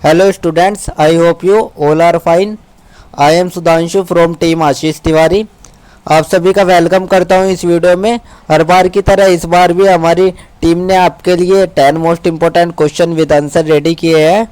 Hello students, I hope you all are fine. I am Sudhanshu from team Ashish Tiwari. आप सभी का welcome करता हूं इस वीडियो में। हर बार की तरह इस बार भी हमारी टीम ने आपके लिए 10 most important question with answer ready किए हैं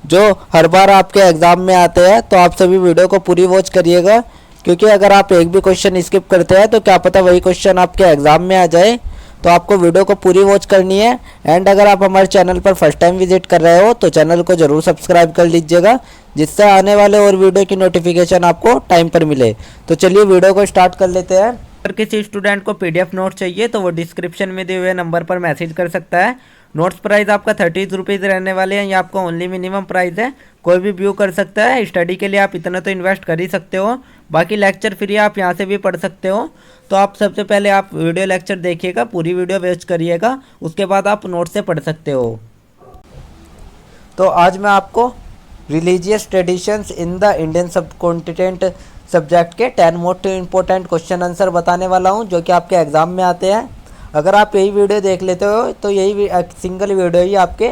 जो हर बार आपके एग्ज़ाम में आते हैं। तो आप सभी वीडियो को पूरी वॉच करिएगा, क्योंकि अगर आप एक भी क्वेश्चन स्किप करते हैं तो क्या पता वही क्वेश्चन आपके एग्ज़ाम में आ जाए। तो आपको वीडियो को पूरी वॉच करनी है। एंड अगर आप हमारे चैनल पर फर्स्ट टाइम विजिट कर रहे हो तो चैनल को ज़रूर सब्सक्राइब कर लीजिएगा, जिससे आने वाले और वीडियो की नोटिफिकेशन आपको टाइम पर मिले। तो चलिए वीडियो को स्टार्ट कर लेते हैं। अगर किसी स्टूडेंट को PDF नोट चाहिए तो वो डिस्क्रिप्शन में दिए हुए नंबर पर मैसेज कर सकता है। नोट्स प्राइस आपका 30 रुपीज़ रहने वाले हैं। ये आपका ओनली मिनिमम प्राइस है, कोई भी व्यू कर सकता है। स्टडी के लिए आप इतना तो इन्वेस्ट कर ही सकते हो, बाकी लेक्चर फ्री आप यहाँ से भी पढ़ सकते हो। तो आप सबसे पहले आप वीडियो लेक्चर देखिएगा, पूरी वीडियो वॉच करिएगा, उसके बाद आप नोट से पढ़ सकते हो। तो आज मैं आपको religious traditions in the Indian सब कॉन्टिनेंट सब्जेक्ट के 10 मोस्ट इम्पोर्टेंट क्वेश्चन आंसर बताने वाला हूँ, जो कि आपके एग्ज़ाम में आते हैं। अगर आप यही वीडियो देख लेते हो तो यही सिंगल वीडियो ही आपके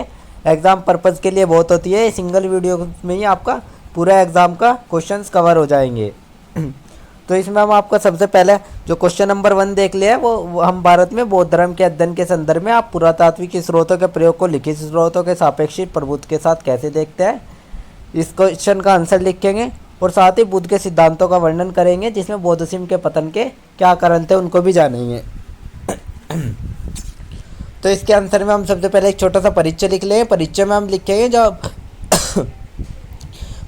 एग्ज़ाम पर्पज़ के लिए बहुत होती है। सिंगल वीडियो में ही आपका पूरा एग्ज़ाम का क्वेश्चंस कवर हो जाएंगे। तो इसमें हम आपका सबसे पहले जो क्वेश्चन नंबर 1 देख लिया है वो हम भारत में बौद्ध धर्म के अध्ययन के संदर्भ में आप पुरातात्विक स्रोतों के प्रयोग को लिखित स्रोतों के सापेक्षिक प्रभुत्व के साथ कैसे देखते हैं, इस क्वेश्चन का आंसर लिखेंगे। और साथ ही बुद्ध के सिद्धांतों का वर्णन करेंगे, जिसमें बौद्धिज्म के पतन के क्या कारण थे उनको भी जानेंगे। तो इसके आंसर में हम सबसे पहले एक छोटा सा परिचय लिख लेंगे। परिचय में हम लिखेंगे जब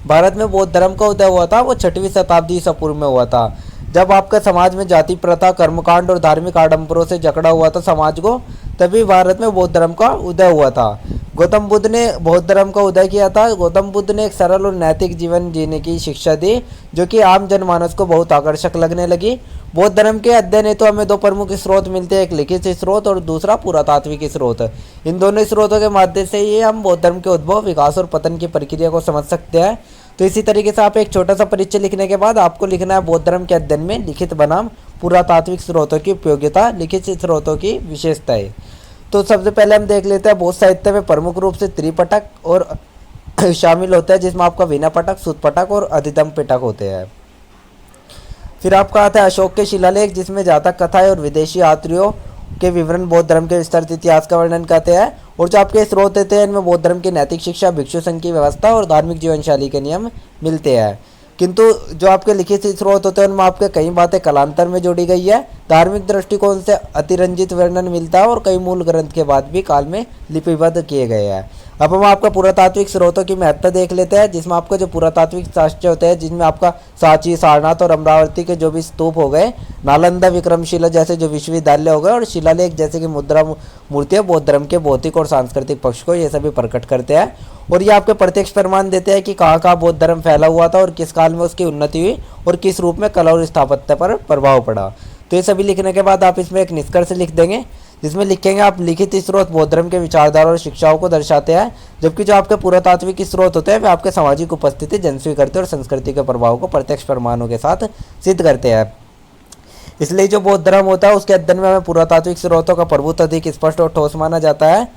भारत में बौद्ध धर्म का उदय हुआ था वो 6वीं शताब्दी ईसा पूर्व में हुआ था। जब आपका समाज में जाति प्रथा, कर्मकांड और धार्मिक आडंबरों से जकड़ा हुआ था समाज को, तभी भारत में बौद्ध धर्म का उदय हुआ था। गौतम बुद्ध ने बौद्ध धर्म का उदय किया था। गौतम बुद्ध ने एक सरल और नैतिक जीवन जीने की शिक्षा दी, जो कि आम जनमानस को बहुत आकर्षक लगने लगी। बौद्ध धर्म के अध्ययन हेतु हमें 2 प्रमुख स्रोत मिलते हैं, एक लिखित स्रोत और दूसरा पुरातात्विक स्रोत। इन दोनों स्रोतों के माध्यम से ही हम बौद्ध धर्म के उद्भव, विकास और पतन की प्रक्रिया को समझ सकते हैं। तो इसी तरीके से आप एक छोटा सा परिचय लिखने के बाद आपको लिखना है बौद्ध धर्म के अध्ययन में लिखित बनाम पुरातात्विक स्रोतों की उपयोगिता, लिखित स्रोतों की विशेषताएं। तो सबसे पहले हम देख लेते हैं बौद्ध साहित्य में प्रमुख रूप से त्रिपिटक और शामिल होता है, जिसमें आपका विनयपिटक, सूत्रपिटक और अधिगम पिटक होते हैं। फिर आपका आता है अशोक के शिलालेख, जिसमें जातक कथाएं और विदेशी यात्रियों के विवरण बौद्ध धर्म के विस्तृत इतिहास का वर्णन करते हैं। और जो आपके स्रोत देते हैं इनमें बौद्ध धर्म की नैतिक शिक्षा, भिक्षु संघ की व्यवस्था और धार्मिक जीवन शैली के नियम मिलते हैं। किंतु जो आपके लिखित स्रोत होते हैं उनमें आपके कई बातें कालांतर में जोड़ी गई है। धार्मिक दृष्टिकोण से अतिरंजित वर्णन मिलता है और कई मूल ग्रंथ के बाद भी काल में लिपिबद्ध किए गए हैं। अब हम आपका पुरातात्विक स्रोतों की महत्ता देख लेते हैं, जिसमें आपका जो पुरातात्विक साक्ष्य होते हैं, जिनमें आपका सांची, सारनाथ और अमरावती के जो भी स्तूप हो गए, नालंदा, विक्रमशिला जैसे जो विश्वविद्यालय हो गए और शिलालेख जैसे कि मुद्रा मूर्तियाँ बौद्ध धर्म के भौतिक और सांस्कृतिक पक्ष को ये सभी प्रकट करते हैं। और ये आपके प्रत्यक्ष प्रमाण देते हैं कि कहाँ कहाँ बौद्ध धर्म फैला हुआ था और किस काल में उसकी उन्नति हुई और किस रूप में कला और स्थापत्य पर प्रभाव पड़ा। तो ये सभी लिखने के बाद आप इसमें एक निष्कर्ष लिख देंगे, जिसमें लिखेंगे आप लिखित स्रोत बौद्ध धर्म के विचारधारा और शिक्षाओं को दर्शाते हैं, जबकि जो आपके पुरातात्विक स्रोत होते हैं वे आपके सामाजिक उपस्थिति, जनस्वीकृति और संस्कृति के प्रभाव को प्रत्यक्ष प्रमाणों के साथ सिद्ध करते हैं। इसलिए जो बौद्ध धर्म होता है उसके अध्ययन में हमें पुरातात्विक स्रोतों का प्रभुत्व अधिक स्पष्ट और ठोस माना जाता है।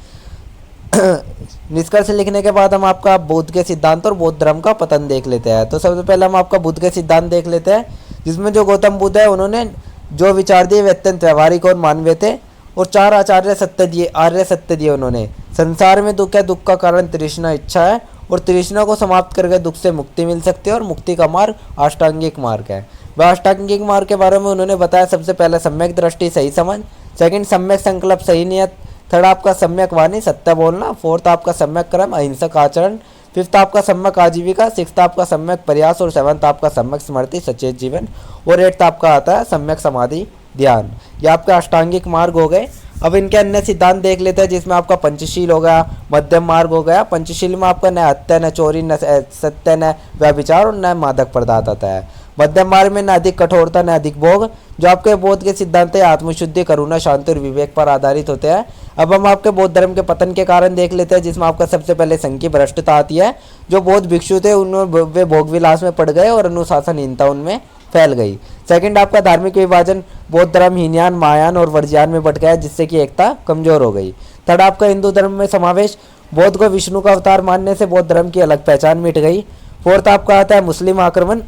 निष्कर्ष लिखने के बाद हम आपका बुद्ध के सिद्धांत और बौद्ध धर्म का पतन देख लेते हैं। तो सबसे पहले हम आपका बुद्ध के सिद्धांत देख लेते हैं, जिसमें जो गौतम बुद्ध है उन्होंने जो विचार दिए वे अत्यंत व्यवहारिक और मानवीय थे और 4 आर्य सत्य दिए उन्होंने। संसार में दुख है, दुख का कारण तृष्णा इच्छा है और तृष्णा को समाप्त करके दुख से मुक्ति मिल सकती है और मुक्ति का मार्ग अष्टांगिक मार्ग है। वह अष्टांगिक मार्ग के बारे में उन्होंने बताया सबसे पहले सम्यक दृष्टि, सही समझ, सेकंड सम्यक संकल्प, सही नियत, थर्ड आपका सम्यक वाणी, सत्य बोलना, फोर्थ आपका सम्यक कर्म, अहिंसक आचरण, फिफ्थ आपका सम्यक आजीविका, सिक्स्थ आपका सम्यक प्रयास और सेवंथ आपका सम्यक स्मृति, सचेत जीवन और एट्थ आपका आता है सम्यक समाधि ध्यान। ये आपके अष्टांगिक मार्ग हो गए। अब इनके अन्य सिद्धांत देख लेते हैं, जिसमें आपका पंचशील हो गया, मध्यम मार्ग हो गया। पंचशील में आपका न हत्या, न चोरी, न सत्य, न व्यभिचार और न मादक पदार्थ आता है। मध्यम मार्ग में न अधिक कठोरता, न अधिक भोग। जो आपके बौद्ध के सिद्धांत है आत्मशुद्धि, करुणा, शांति और विवेक पर आधारित होते हैं। अब हम आपके बौद्ध धर्म के पतन के कारण देख लेते हैं, जिसमें आपका सबसे पहले संघ की भ्रष्टता आती है। जो बौद्ध भिक्षु थे उनमें वे भोग विलास में पड़ गए और अनुशासनहीनता उनमें फैल गई। सेकंड आपका धार्मिक विभाजन, बौद्ध धर्म हीनयान, महायान और वर्जयान में बट गया, जिससे कि एकता कमजोर हो गई। थर्ड आपका हिंदू धर्म में समावेश, बौद्ध को विष्णु का अवतार मानने से बौद्ध धर्म की अलग पहचान मिट गई। फोर्थ आपका आता है मुस्लिम आक्रमण।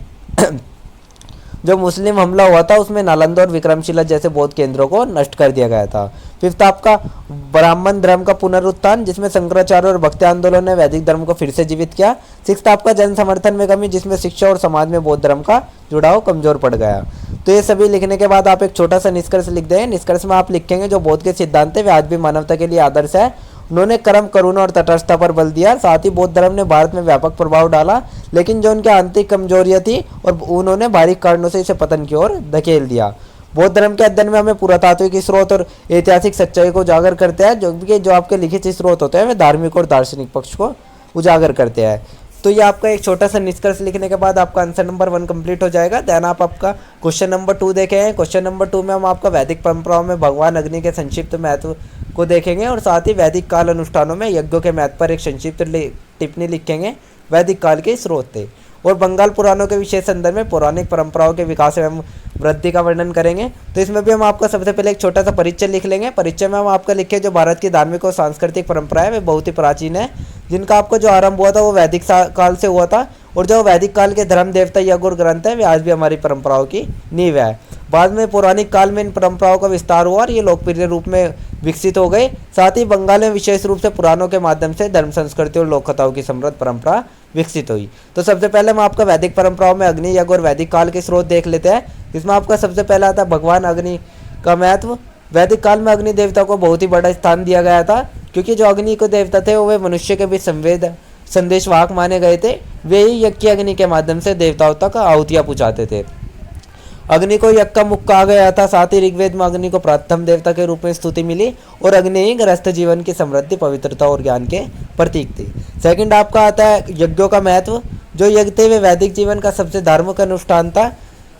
जो मुस्लिम हमला हुआ था उसमें नालंदा और विक्रमशिला जैसे बौद्ध केंद्रों को नष्ट कर दिया गया था। फिफ्थ आपका ब्राह्मण धर्म का पुनरुत्थान, जिसमें शंकराचार्य और भक्ति आंदोलन ने वैदिक धर्म को फिर से जीवित किया। सिक्स्थ आपका जन समर्थन में कमी, जिसमें शिक्षा और समाज में बौद्ध धर्म का जुड़ाव कमजोर पड़ गया। तो ये सभी लिखने के बाद आप एक छोटा सा निष्कर्ष लिख दें। निष्कर्ष में आप लिखेंगे जो बौद्ध के सिद्धांत है वे आज भी मानवता के लिए आदर्श है। उन्होंने कर्म, करुणा और तटस्थता पर बल दिया। साथ ही बौद्ध धर्म ने भारत में व्यापक प्रभाव डाला, लेकिन जो उनकी आंतरिक कमजोरियां थी और उन्होंने बारीक कारणों से इसे पतन की ओर धकेल दिया। बौद्ध धर्म के अध्ययन में हमें पुरातात्विक स्रोत और ऐतिहासिक सच्चाई को उजागर करते हैं, जो आपके लिखित स्रोत होते हैं वे धार्मिक और दार्शनिक पक्ष को उजागर करते हैं। तो ये आपका एक छोटा सा निष्कर्ष लिखने के बाद आपका आंसर नंबर 1 कंप्लीट हो जाएगा। देन आप आपका क्वेश्चन नंबर 2 देखे हैं। क्वेश्चन नंबर 2 में हम आपका वैदिक परंपराओं में भगवान अग्नि के संक्षिप्त महत्व को देखेंगे और साथ ही वैदिक काल अनुष्ठानों में यज्ञों के महत्व पर एक संक्षिप्त टिप्पणी लिखेंगे। वैदिक काल के स्रोत थे और बंगाल पुराणों के विशेष संदर्भ में पौराणिक परंपराओं के विकास एवं वृद्धि का वर्णन करेंगे। तो इसमें भी हम आपका सबसे पहले एक छोटा सा परिचय लिख लेंगे। परिचय में हम आपका लिखे जो भारत की धार्मिक और सांस्कृतिक परंपराएं वे बहुत ही प्राचीन है, जिनका आपको जो आरंभ हुआ था वो वैदिक काल से हुआ था और जो वैदिक काल के धर्म, देवता, यज्ञ और ग्रंथ है वे आज भी हमारी परंपराओं की नींव है। बाद में पौराणिक काल में इन परंपराओं का विस्तार हुआ और ये लोकप्रिय रूप में विकसित हो गए। साथ ही बंगाल में विशेष रूप से पुराणों के माध्यम से धर्म, संस्कृति और लोक कथाओं की समृद्ध परंपरा विकसित हुई। तो सबसे पहले हम आपका वैदिक परंपराओं में अग्नि, यज्ञ और वैदिक काल के स्रोत देख लेते हैं। इसमें आपका सबसे पहला आता है भगवान अग्नि का महत्व। वैदिक काल में अग्नि देवता को बहुत ही बड़ा स्थान दिया गया था, क्योंकि जो अग्नि को देवता थे वे मनुष्य के बीच संदेशवाहक माने गए थे। वे ही यज्ञ की अग्नि के माध्यम से देवताओं तक आहुतियाँ पहुँचाते थे। अग्नि को यज्ञ का मुख कहा गया था। साथ ही ऋग्वेद में अग्नि को प्रथम देवता के रूप में स्तुति मिली और अग्नि ही गृहस्थ जीवन की समृद्धि, पवित्रता और ज्ञान के प्रतीक थी। सेकंड आपका आता है यज्ञों का महत्व। जो यज्ञ थे वे वैदिक जीवन का सबसे धार्मिक अनुष्ठान था।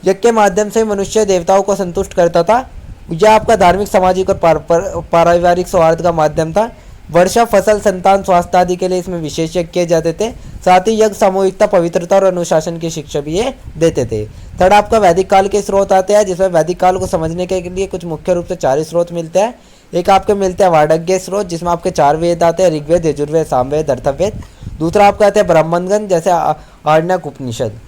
यज्ञ के माध्यम से मनुष्य देवताओं को संतुष्ट करता था। यह आपका धार्मिक, सामाजिक और पारिवारिक सौहार्द का माध्यम था। वर्षा, फसल, संतान, स्वास्थ्य आदि के लिए इसमें विशेष यज्ञ किए जाते थे। साथ ही यज्ञ सामूहिकता, पवित्रता और अनुशासन की शिक्षा भी ये देते थे। थर्ड आपका वैदिक काल के स्रोत आते हैं, जिसमें वैदिक काल को समझने के लिए कुछ मुख्य रूप से 4 स्रोत मिलते हैं। एक आपके मिलते हैं वार्डज्ञ स्रोत, जिसमें आपके 4 वेद आते हैं, ऋग्वेद, यजुर्वेद, सामवेद, अथर्ववेद। दूसरा आपका आता है ब्राह्मणगण, जैसे आरण्यक उपनिषद।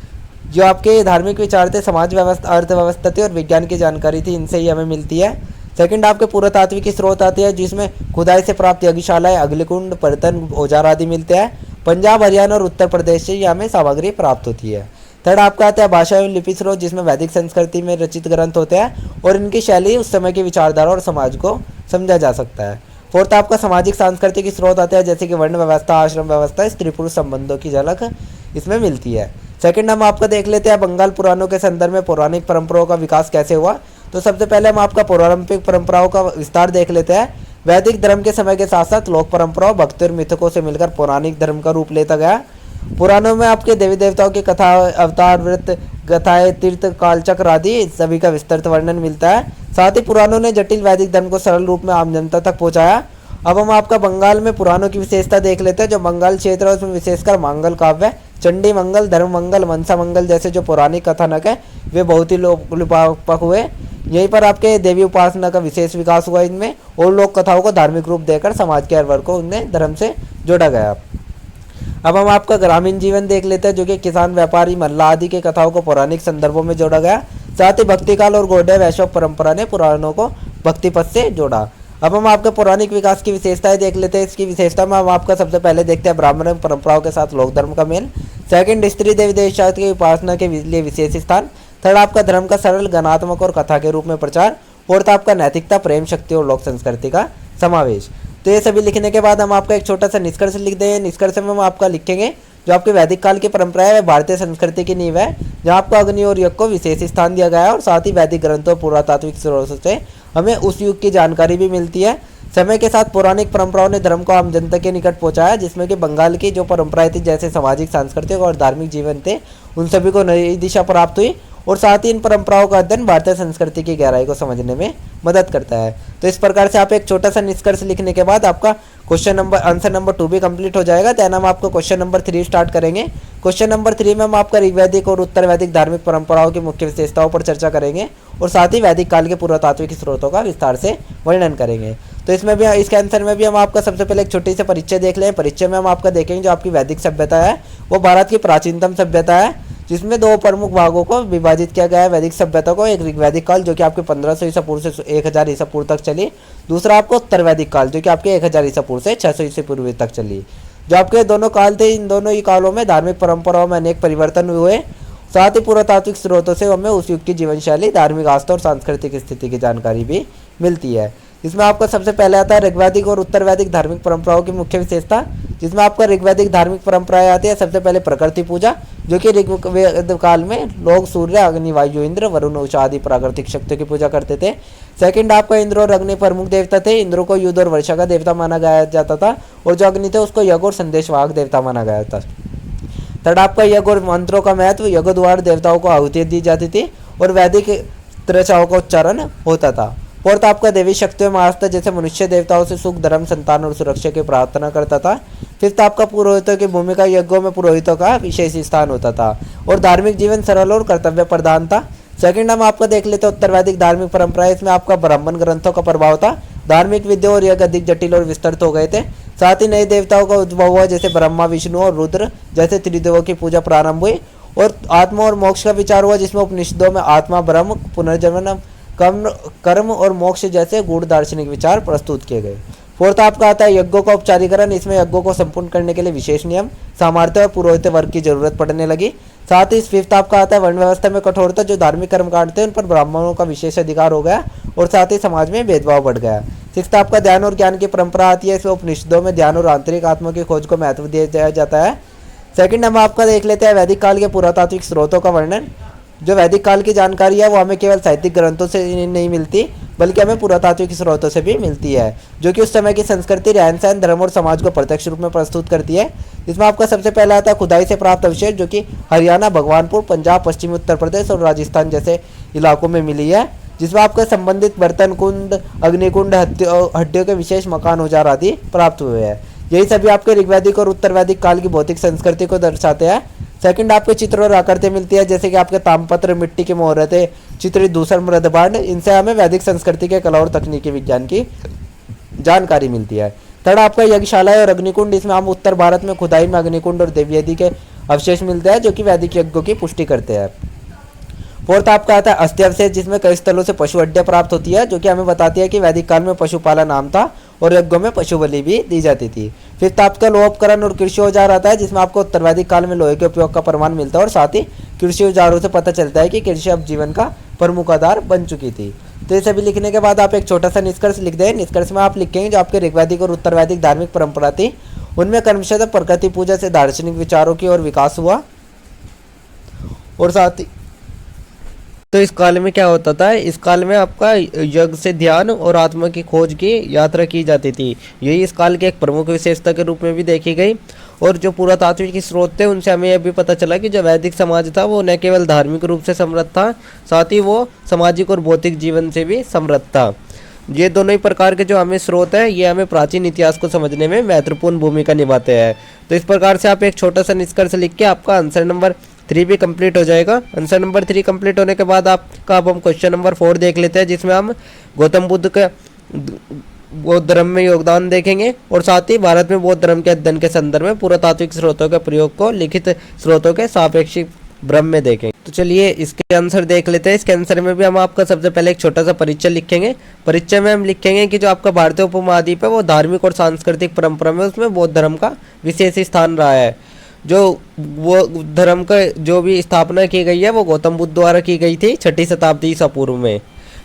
जो आपके धार्मिक विचार थे, समाज व्यवस्था, अर्थव्यवस्था थी और विज्ञान की जानकारी थी, इनसे ही हमें मिलती है। सेकंड आपके पुरातात्विक स्रोत आते हैं, जिसमें खुदाई से प्राप्त यज्ञशालाएं, अग्निकुंड, बर्तन, औजार आदि मिलते हैं। पंजाब, हरियाणा और उत्तर प्रदेश से हमें सामग्री प्राप्त होती है। थर्ड आपका आता है भाषा एवं लिपि स्रोत, जिसमें वैदिक संस्कृति में रचित ग्रंथ होते हैं और इनकी शैली उस समय की विचारधारा और समाज को समझा जा सकता है। फोर्थ आपका सामाजिक सांस्कृतिक स्रोत आते हैं, जैसे कि वर्ण व्यवस्था, आश्रम व्यवस्था, स्त्री पुरुष संबंधों की झलक इसमें मिलती है। सेकंड हम आपका देख लेते हैं बंगाल पुराणों के संदर्भ में पौराणिक परंपराओं का विकास कैसे हुआ। तो सबसे पहले हम आपका पौराणिक परंपराओं का विस्तार देख लेते हैं। वैदिक धर्म के समय के साथ साथ लोक परंपराओं, भक्ति और मिथकों से मिलकर पौराणिक धर्म का रूप लेता गया। पुराणों में आपके देवी देवताओं की कथा, अवतार, व्रत, गाथाएं, तीर्थ, कालचक्र आदि सभी का विस्तृत वर्णन मिलता है। साथ ही पुराणों ने जटिल वैदिक धर्म को सरल रूप में आम जनता तक पहुंचाया। अब हम आपका बंगाल में पुराणों की विशेषता देख लेते हैं। जो बंगाल क्षेत्र है उसमें विशेषकर मंगल काव्य, चंडी मंगल, धर्म मंगल, मनसा मंगल जैसे जो पौराणिक कथानक है वे बहुत ही लोकप्रिय हुए। यहीं पर आपके देवी उपासना का विशेष विकास हुआ इनमें, और लोक कथाओं को धार्मिक रूप देकर समाज के हर वर्ग को उन्हें धर्म से जोड़ा गया। अब हम आपका ग्रामीण जीवन देख लेते हैं, जो कि किसान, व्यापारी, मल्लाह आदि के कथाओं को पौराणिक संदर्भों में जोड़ा गया। साथ ही भक्तिकाल और गौड़ीय वैष्णव परंपरा ने पुराणों को भक्ति पथ से जोड़ा। अब हम आपके पौराणिक विकास की विशेषताएं देख लेते हैं। इसकी विशेषता में हम आपका सबसे पहले देखते हैं ब्राह्मण परंपराओं के साथ लोक धर्म का मेल। सेकंड, स्त्री देवी देवता की उपासना के लिए विशेष स्थान। थर्ड आपका धर्म का सरल, गणात्मक और कथा के रूप में प्रचार। फोर्थ आपका नैतिकता, प्रेम, शक्ति और लोक संस्कृति का समावेश। तो ये सभी लिखने के बाद हम आपका एक छोटा सा निष्कर्ष लिख दें। निष्कर्ष में हम आपका लिखेंगे जो आपके वैदिक काल की परंपरा है वह भारतीय संस्कृति की नींव है, जहाँ आपको अग्नि और यज्ञ को विशेष स्थान दिया गया है। और साथ ही वैदिक ग्रंथों और पुरातात्विक स्रोतों से हमें उस युग की जानकारी भी मिलती है। समय के साथ पौराणिक परंपराओं ने धर्म को आम जनता के निकट पहुंचाया, जिसमें कि बंगाल की जो परंपराएं थी, जैसे सामाजिक, सांस्कृतिक और धार्मिक जीवन थे, उन सभी को नई दिशा प्राप्त हुई। और साथ ही इन परंपराओं का अध्ययन भारतीय संस्कृति की गहराई को समझने में मदद करता है। तो इस प्रकार से आप एक छोटा सा निष्कर्ष लिखने के बाद आपका आंसर नंबर 2 भी कंप्लीट हो जाएगा। देन हम आपको क्वेश्चन नंबर 3 स्टार्ट करेंगे। क्वेश्चन नंबर 3 में हम आपका ऋग्वैदिक और उत्तर वैदिक धार्मिक परंपराओं की मुख्य विशेषताओं पर चर्चा करेंगे और साथ ही वैदिक काल के पुरातात्विक स्रोतों का विस्तार से वर्णन करेंगे। तो इसमें भी इसके आंसर में भी हम आपका सबसे पहले एक छोटी सी परिचय देख लें। परिचय में हम आपका देखेंगे जो आपकी वैदिक सभ्यता है वो भारत की प्राचीनतम सभ्यता है, जिसमें दो प्रमुख भागों को विभाजित किया गया है वैदिक सभ्यता को। एक ऋग्वैदिक काल जो कि आपके 1500 ईसा पूर्व से 1000 ईसा पूर्व तक चली। दूसरा आपको उत्तर वैदिक काल जो कि आपके 1000 ईसा पूर्व से 600 ईसा पूर्व तक चली। जो आपके दोनों काल थे, इन दोनों ही कालों में धार्मिक परंपराओं में अनेक परिवर्तन हुए। साथ ही पुरातात्विक स्रोतों से हमें उस युग की जीवन शैली, धार्मिक आस्था और सांस्कृतिक स्थिति की जानकारी भी मिलती है। इसमें आपका सबसे पहले आता है ऋग्वैदिक और उत्तर वैदिक धार्मिक परंपराओं की मुख्य विशेषता, जिसमें आपका ऋग्वैदिक धार्मिक परंपराएं आती है। सबसे पहले प्रकृति पूजा, जो कि ऋग्वेद काल में लोग सूर्य, अग्नि, वायु, इंद्र, वरुण, उषा आदि प्राकृतिक शक्तियों की पूजा करते थे। सेकंड आपका इंद्र और अग्नि प्रमुख देवता थे। इंद्र को युद्ध और वर्षा का देवता माना गया जाता था और जो अग्नि थे उसको यज्ञ और संदेशवाहक देवता माना गया था। थर्ड आपका यज्ञ और मंत्रों का महत्व, यज्ञ द्वारा देवताओं को आहुति दी जाती थी और वैदिक त्रचाओं का उच्चारण होता था। फोर्थ आपका देवी शक्तियों में आस्था, जैसे मनुष्य देवताओं से सुख, धर्म, संतान और सुरक्षा की प्रार्थना करता था। फिफ्थ आपका पुरोहितों की भूमिका, यज्ञों में पुरोहितों का विशेष स्थान होता था और धार्मिक जीवन सरल और कर्तव्य प्रधान था। सेकंड हम आपका देख लेते हैं उत्तर वैदिक धार्मिक परंपरा। इसमें आपका ब्राह्मण ग्रंथों का प्रभाव था। धार्मिक विद्या और यज्ञ अधिक जटिल और विस्तृत हो गए थे। साथ ही नए देवताओं का उद्भव हुआ, जैसे ब्रह्मा, विष्णु और रुद्र जैसे त्रिदेवों की पूजा प्रारंभ हुई और आत्मा और मोक्ष का विचार हुआ, जिसमें उपनिषदों में आत्मा, ब्रह्म, पुनर्जन्म, कर्म और मोक्ष जैसे गूढ़ दार्शनिक विचार प्रस्तुत किए गए। फोर्थ आपका आता है यज्ञों का औपचारीकरण। इसमें यज्ञों को संपूर्ण करने के लिए विशेष नियम, सामर्थ्य और पुरोहित वर्ग की जरूरत पड़ने लगी। साथ ही फिफ्थ आपका आता है वर्ण व्यवस्था में कठोरता। जो धार्मिक कर्म काटते हैं उन पर ब्राह्मणों का विशेष अधिकार हो गया और साथ ही समाज में भेदभाव बढ़ गया। सिक्स्थ आपका ध्यान और ज्ञान की परंपरा आती है। इसमें उपनिषदों में ध्यान और आंतरिक आत्मा की खोज को महत्व दिया जाता है। सेकंड हम आपका देख लेते हैं वैदिक काल के पुरातात्विक स्रोतों का वर्णन। जो वैदिक काल की जानकारी है वो हमें केवल साहित्यिक ग्रंथों से नहीं मिलती, बल्कि हमें पुरातात्विक स्रोतों से भी मिलती है, जो कि उस समय की संस्कृति, रहन सहन, धर्म और समाज को प्रत्यक्ष रूप में प्रस्तुत करती है। इसमें आपका सबसे पहला आता है खुदाई से प्राप्त अवशेष, जो कि हरियाणा, भगवानपुर, पंजाब, पश्चिमी उत्तर प्रदेश और राजस्थान जैसे इलाकों में मिली है, जिसमें आपका संबंधित बर्तन कुंड, अग्निकुंड, हड्डियों के विशेष मकान, औजार आदि प्राप्त हुए हैं। यही सभी आपके ऋग्वैदिक और उत्तर वैदिक काल की भौतिक संस्कृति को दर्शाते हैं। सेकंड आपके चित्र और आकृति मिलती है, जैसे कि आपके तामपत्र, मिट्टी की मोहरतें, चित्रित दूसर मृदभांड। इनसे हमें वैदिक संस्कृति के कला और तकनीकी विज्ञान की जानकारी मिलती है। थर्ड आपका यज्ञशाला और अग्निकुंड। इसमें हम उत्तर भारत में खुदाई में अग्निकुंड और देवयज्ञ के अवशेष मिलते हैं, जो कि वैदिक यज्ञों की पुष्टि करते हैं। फोर्थ आपका आता है अस्थि अवशेष, जिसमें कई स्थलों से पशु हड्डियां प्राप्त होती है, जो कि हमें बताती है कि वैदिक काल में पशुपालन आम था और यज्ञों में पशु बलि भी दी जाती थी। फिफ्थ आपका लोह उपकरण और कृषि औजार आता है, जिसमें आपको उत्तर वैदिक काल में लोहे के उपयोग का प्रमाण मिलता है और साथ ही कृषि औजारों से पता चलता है कि कृषि अब जीवन का प्रमुख आधार बन चुकी थी। तो ये सभी लिखने के बाद आप एक छोटा सा निष्कर्ष लिख दें। निष्कर्ष में आप लिखेंगे जो आपके ऋग्वैदिक और उत्तर वैदिक धार्मिक परंपरा थी, उनमें क्रमशः प्रकृति पूजा से दार्शनिक विचारों की ओर विकास हुआ और साथ ही तो इस काल में क्या होता था, इस काल में आपका यज्ञ से ध्यान और आत्मा की खोज की यात्रा की जाती थी। यही इस काल की एक प्रमुख विशेषता के रूप में भी देखी गई। और जो पुरातात्विक स्रोत थे उनसे हमें यह भी पता चला कि जो वैदिक समाज था वो न केवल धार्मिक रूप से समृद्ध था, साथ ही वो सामाजिक और भौतिक जीवन से भी समृद्ध था। ये दोनों ही प्रकार के जो हमें स्रोत हैं ये हमें प्राचीन इतिहास को समझने में महत्वपूर्ण भूमिका निभाते हैं। तो इस प्रकार से आप एक छोटा सा निष्कर्ष लिख के आपका आंसर नंबर 3 भी कंप्लीट हो जाएगा। आंसर नंबर 3 कंप्लीट होने के बाद आपका अब हम क्वेश्चन नंबर 4 देख लेते हैं, जिसमें हम गौतम बुद्ध के बौद्ध धर्म में योगदान देखेंगे और साथ ही भारत में बौद्ध धर्म के अध्ययन के संदर्भ में पुरातात्विक स्रोतों के प्रयोग को लिखित स्रोतों के सापेक्षिक भ्रम में देखेंगे। तो चलिए इसके आंसर देख लेते हैं। इसके आंसर में भी हम आपका सबसे पहले एक छोटा सा परिचय लिखेंगे। परिचय में हम लिखेंगे कि जो आपका भारतीय उपमहाद्वीप है वो धार्मिक और सांस्कृतिक परंपरा में उसमें बौद्ध धर्म का विशेष स्थान रहा है। जो वो धर्म का जो भी स्थापना की गई है वो गौतम बुद्ध द्वारा की गई थी 6ठी शताब्दी ईसा पूर्व में।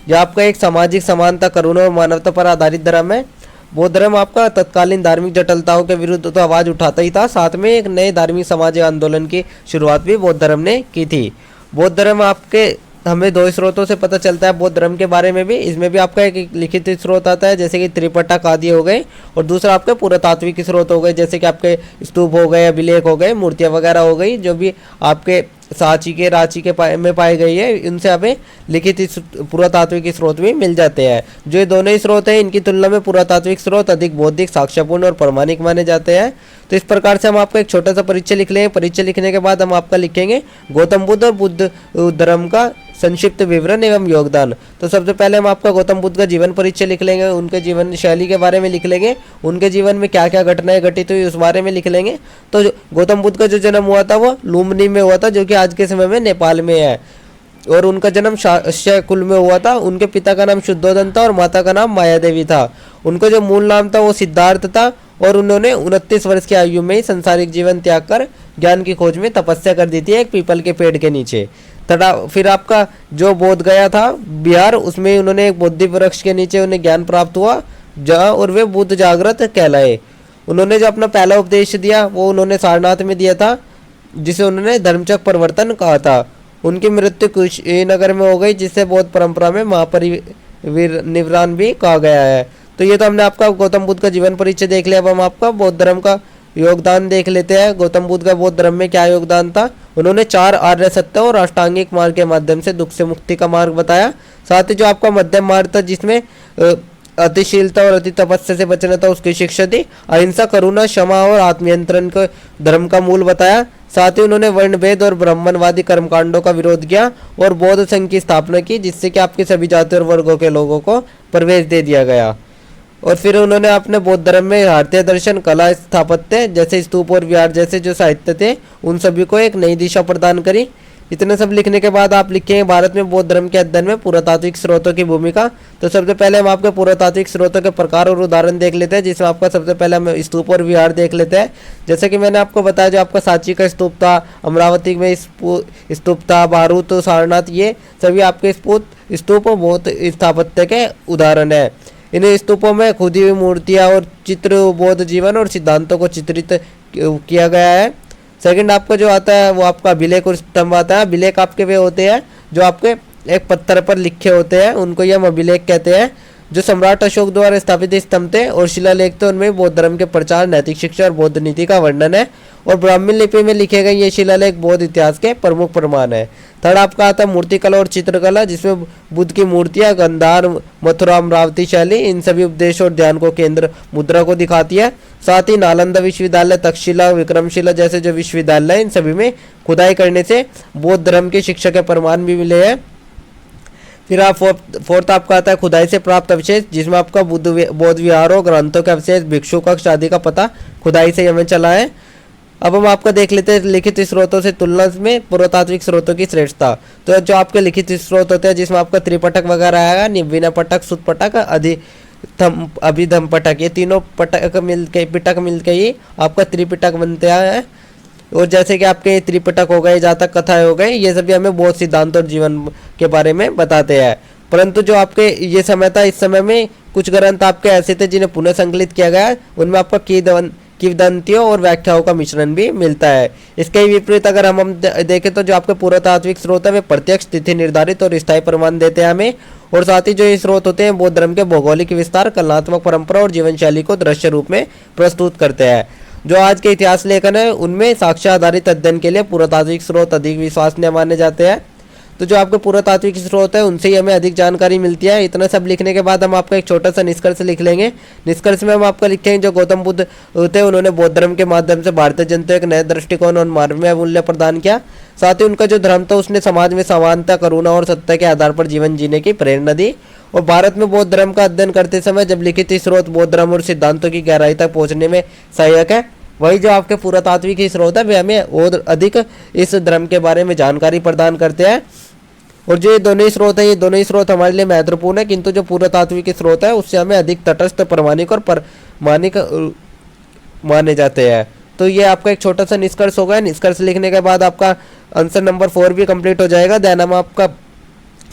जो आपका एक सामाजिक समानता, करुणा और मानवता पर आधारित धर्म है। बौद्ध धर्म आपका तत्कालीन धार्मिक जटिलताओं के विरुद्ध तो आवाज़ उठाता ही था, साथ में एक नए धार्मिक सामाजिक आंदोलन की शुरुआत भी बौद्ध धर्म ने की थी। बौद्ध धर्म आपके हमें 2 स्रोतों से पता चलता है बौद्ध धर्म के बारे में भी। इसमें भी आपका एक लिखित स्रोत आता है, जैसे कि त्रिपिटक आदि हो गए, और दूसरा आपके पुरातात्विक स्रोत हो गए, जैसे कि आपके स्तूप हो गए, अभिलेख हो गए, मूर्तियाँ वगैरह हो गई, जो भी आपके सांची के रांची के में पाई गई है। इनसे हमें लिखित पुरातात्विक स्रोत भी मिल जाते हैं। जो ये दोनों ही स्रोत हैं इनकी तुलना में पुरातात्विक स्रोत अधिक बौद्धिक, साक्ष्यपूर्ण और प्रमाणिक माने जाते हैं। तो इस प्रकार से हम आपका एक छोटा सा परिचय लिख लेंगे। परिचय लिखने के बाद हम आपका लिखेंगे गौतम बुद्ध और बुद्ध धर्म का संक्षिप्त विवरण एवं योगदान। तो सबसे पहले हम आपका गौतम बुद्ध का जीवन परिचय लिख लेंगे, उनके जीवन शैली के बारे में लिख लेंगे, उनके जीवन में क्या क्या घटनाएं घटित हुई उस बारे में लिख लेंगे। तो गौतम बुद्ध का जो जन्म हुआ था वो लुम्बिनी में हुआ था, जो कि आज के समय में नेपाल में है, और उनका जन्म शाक्य कुल में हुआ था। उनके पिता का नाम शुद्धोधन था और माता का नाम माया देवी था। उनका जो मूल नाम था वो सिद्धार्थ था, और उन्होंने 29 वर्ष की आयु में ही संसारिक जीवन त्याग कर ज्ञान की खोज में तपस्या कर दी थी एक पीपल के पेड़ के नीचे। तथा फिर आपका जो बोध गया था बिहार, उसमें उन्होंने एक बोधि वृक्ष के नीचे उन्हें ज्ञान प्राप्त हुआ, जहाँ और वे बुद्ध जागृत कहलाए। उन्होंने जो अपना पहला उपदेश दिया वो उन्होंने सारनाथ में दिया था, जिसे उन्होंने धर्मचक्र परिवर्तन कहा था। उनकी मृत्यु कुशीनगर में हो गई, जिसे बौद्ध परंपरा में महापरिनिर्वाण भी कहा गया है। तो ये तो हमने आपका गौतम बुद्ध का जीवन परिचय देख लिया। अब हम आपका बौद्ध धर्म का योगदान देख लेते हैं। गौतम बुद्ध का बौद्ध धर्म में क्या योगदान था। उन्होंने 4 आर्य सत्य और अष्टांगिक मार्ग के माध्यम से दुख से मुक्ति का मार्ग बताया। साथ ही जो आपका मध्यम मार्ग था, जिसमें अतिशीलता और अति तपस्या से बचना था, उसकी शिक्षा दी। अहिंसा, करुणा, क्षमा और आत्मनियंत्रण को धर्म का मूल बताया। साथ ही उन्होंने वर्णभेद और ब्राह्मणवादी कर्मकांडों का विरोध किया और बौद्ध संघ की स्थापना की, जिससे कि आपकी सभी जाति और वर्गों के लोगों को प्रवेश दे दिया गया। और फिर उन्होंने अपने बौद्ध धर्म में भारतीय दर्शन, कला, स्थापत्य जैसे स्तूप और विहार जैसे जो साहित्य थे, उन सभी को एक नई दिशा प्रदान करी। इतने सब लिखने के बाद आप लिखेंगे भारत में बौद्ध धर्म के अध्ययन में पुरातात्विक स्रोतों की भूमिका। तो सबसे पहले हम आपके पुरातात्विक स्रोतों के प्रकार और उदाहरण देख लेते हैं, जिसमें आपका सबसे पहले हम स्तूप और विहार देख लेते हैं। जैसे कि मैंने आपको बताया, जो आपका सांची का स्तूप था, अमरावती में स्तूप था, भारूत, सारनाथ, ये सभी आपके स्तूप बौद्ध स्थापत्य के उदाहरण है। इन स्तूपों में खुदी हुई मूर्तियाँ और चित्र बौद्ध जीवन और सिद्धांतों को चित्रित किया गया है। सेकंड आपका जो आता है वो आपका अभिलेख और स्तंभ आता है। अभिलेख आपके वे होते हैं जो आपके एक पत्थर पर लिखे होते हैं, उनको ही हम अभिलेख कहते हैं। जो सम्राट अशोक द्वारा स्थापित स्तंभ थे और शिलालेख थे, उनमें बौद्ध धर्म के प्रचार, नैतिक शिक्षा और बौद्ध नीति का वर्णन है। और ब्राह्मी लिपि में लिखे गए ये शिलालेख बौद्ध इतिहास के प्रमुख प्रमाण है। थर्ड आपका आता है मूर्तिकला और चित्रकला, जिसमें बुद्ध की मूर्तियाँ गंधार, मथुरा, अमरावती शैली, इन सभी उपदेश और ध्यान को केंद्र मुद्रा को दिखाती है। साथ ही नालंदा विश्वविद्यालय, तक्षशिला, विक्रमशिला जैसे जो विश्वविद्यालय, इन सभी में खुदाई करने से बौद्ध धर्म की शिक्षा के प्रमाण भी मिले हैं। फिर आप फोर्थ आपका आता है खुदाई से प्राप्त अवशेष, जिसमें आपका बौद्ध विहारों, ग्रंथों के अवशेष, भिक्षु कक्ष आदि का पता खुदाई से हमें चला है। अब हम आपका देख लेते हैं लिखित स्रोतों से तुलना में पुरातात्विक स्रोतों की श्रेष्ठता। तो जो आपके लिखित स्रोत होते हैं, जिसमें आपका त्रिपटक वगैरह आएगा, निविना पटक, सुत पटक, अभिधम पटक, ये तीनों पिटक मिलके ही आपका त्रिपिटक बनते हैं। और जैसे कि आपके त्रिपिटक हो गए, जातक कथाएं हो गए, ये सभी हमें बौद्ध सिद्धांत और जीवन के बारे में बताते हैं। परंतु जो आपके ये समय था, इस समय में कुछ ग्रंथ आपके ऐसे थे जिन्हें पुनः संकलित किया गया, उनमें आपका किंवदंतियों और व्याख्याओं का मिश्रण भी मिलता है। इसके ही विपरीत अगर हम देखें तो जो आपके पुरातात्विक स्रोत है वे प्रत्यक्ष, तिथि निर्धारित और स्थायी प्रमाण देते हैं हमें। और साथ ही जो ये स्रोत होते हैं बौद्ध धर्म के भौगोलिक विस्तार, कलात्मक परंपरा और जीवन शैली को दृश्य रूप में प्रस्तुत करते हैं। जो आज के इतिहास लेखन है उनमें साक्ष्य आधारित अध्ययन के लिए पुरातात्विक स्रोत अधिक विश्वसनीय माने जाते हैं। तो जो आपके पुरातात्विक स्रोत है उनसे ही हमें अधिक जानकारी मिलती है। इतना सब लिखने के बाद हम आपका एक छोटा सा निष्कर्ष लिख लेंगे। निष्कर्ष में हम आपका लिखेंगे जो गौतम बुद्ध थे उन्होंने बौद्ध धर्म के माध्यम से भारतीय जनता को एक नए दृष्टिकोण और मानवीय मूल्य प्रदान किया। साथ ही उनका जो धर्म था उसने समाज में समानता, करुणा और सत्य के आधार पर जीवन जीने की प्रेरणा दी। और भारत में बौद्ध धर्म का अध्ययन करते समय जब लिखित स्रोत बौद्ध धर्म और सिद्धांतों की गहराई तक पहुँचने में सहायक है, वही जो आपके पुरातात्विक स्रोत है वे हमें और अधिक इस धर्म के बारे में जानकारी प्रदान करते हैं। और जो ये दोनों ही स्रोत है, ये दोनों ही स्रोत हमारे लिए महत्वपूर्ण है, किंतु जो पुरातात्विक स्रोत है उससे हमें अधिक तटस्थ, प्रामाणिक और प्रमाणिक माने जाते हैं। तो ये आपका एक छोटा सा निष्कर्ष होगा। निष्कर्ष लिखने के बाद आपका आंसर नंबर 4 भी कंप्लीट हो जाएगा। देन हम आपका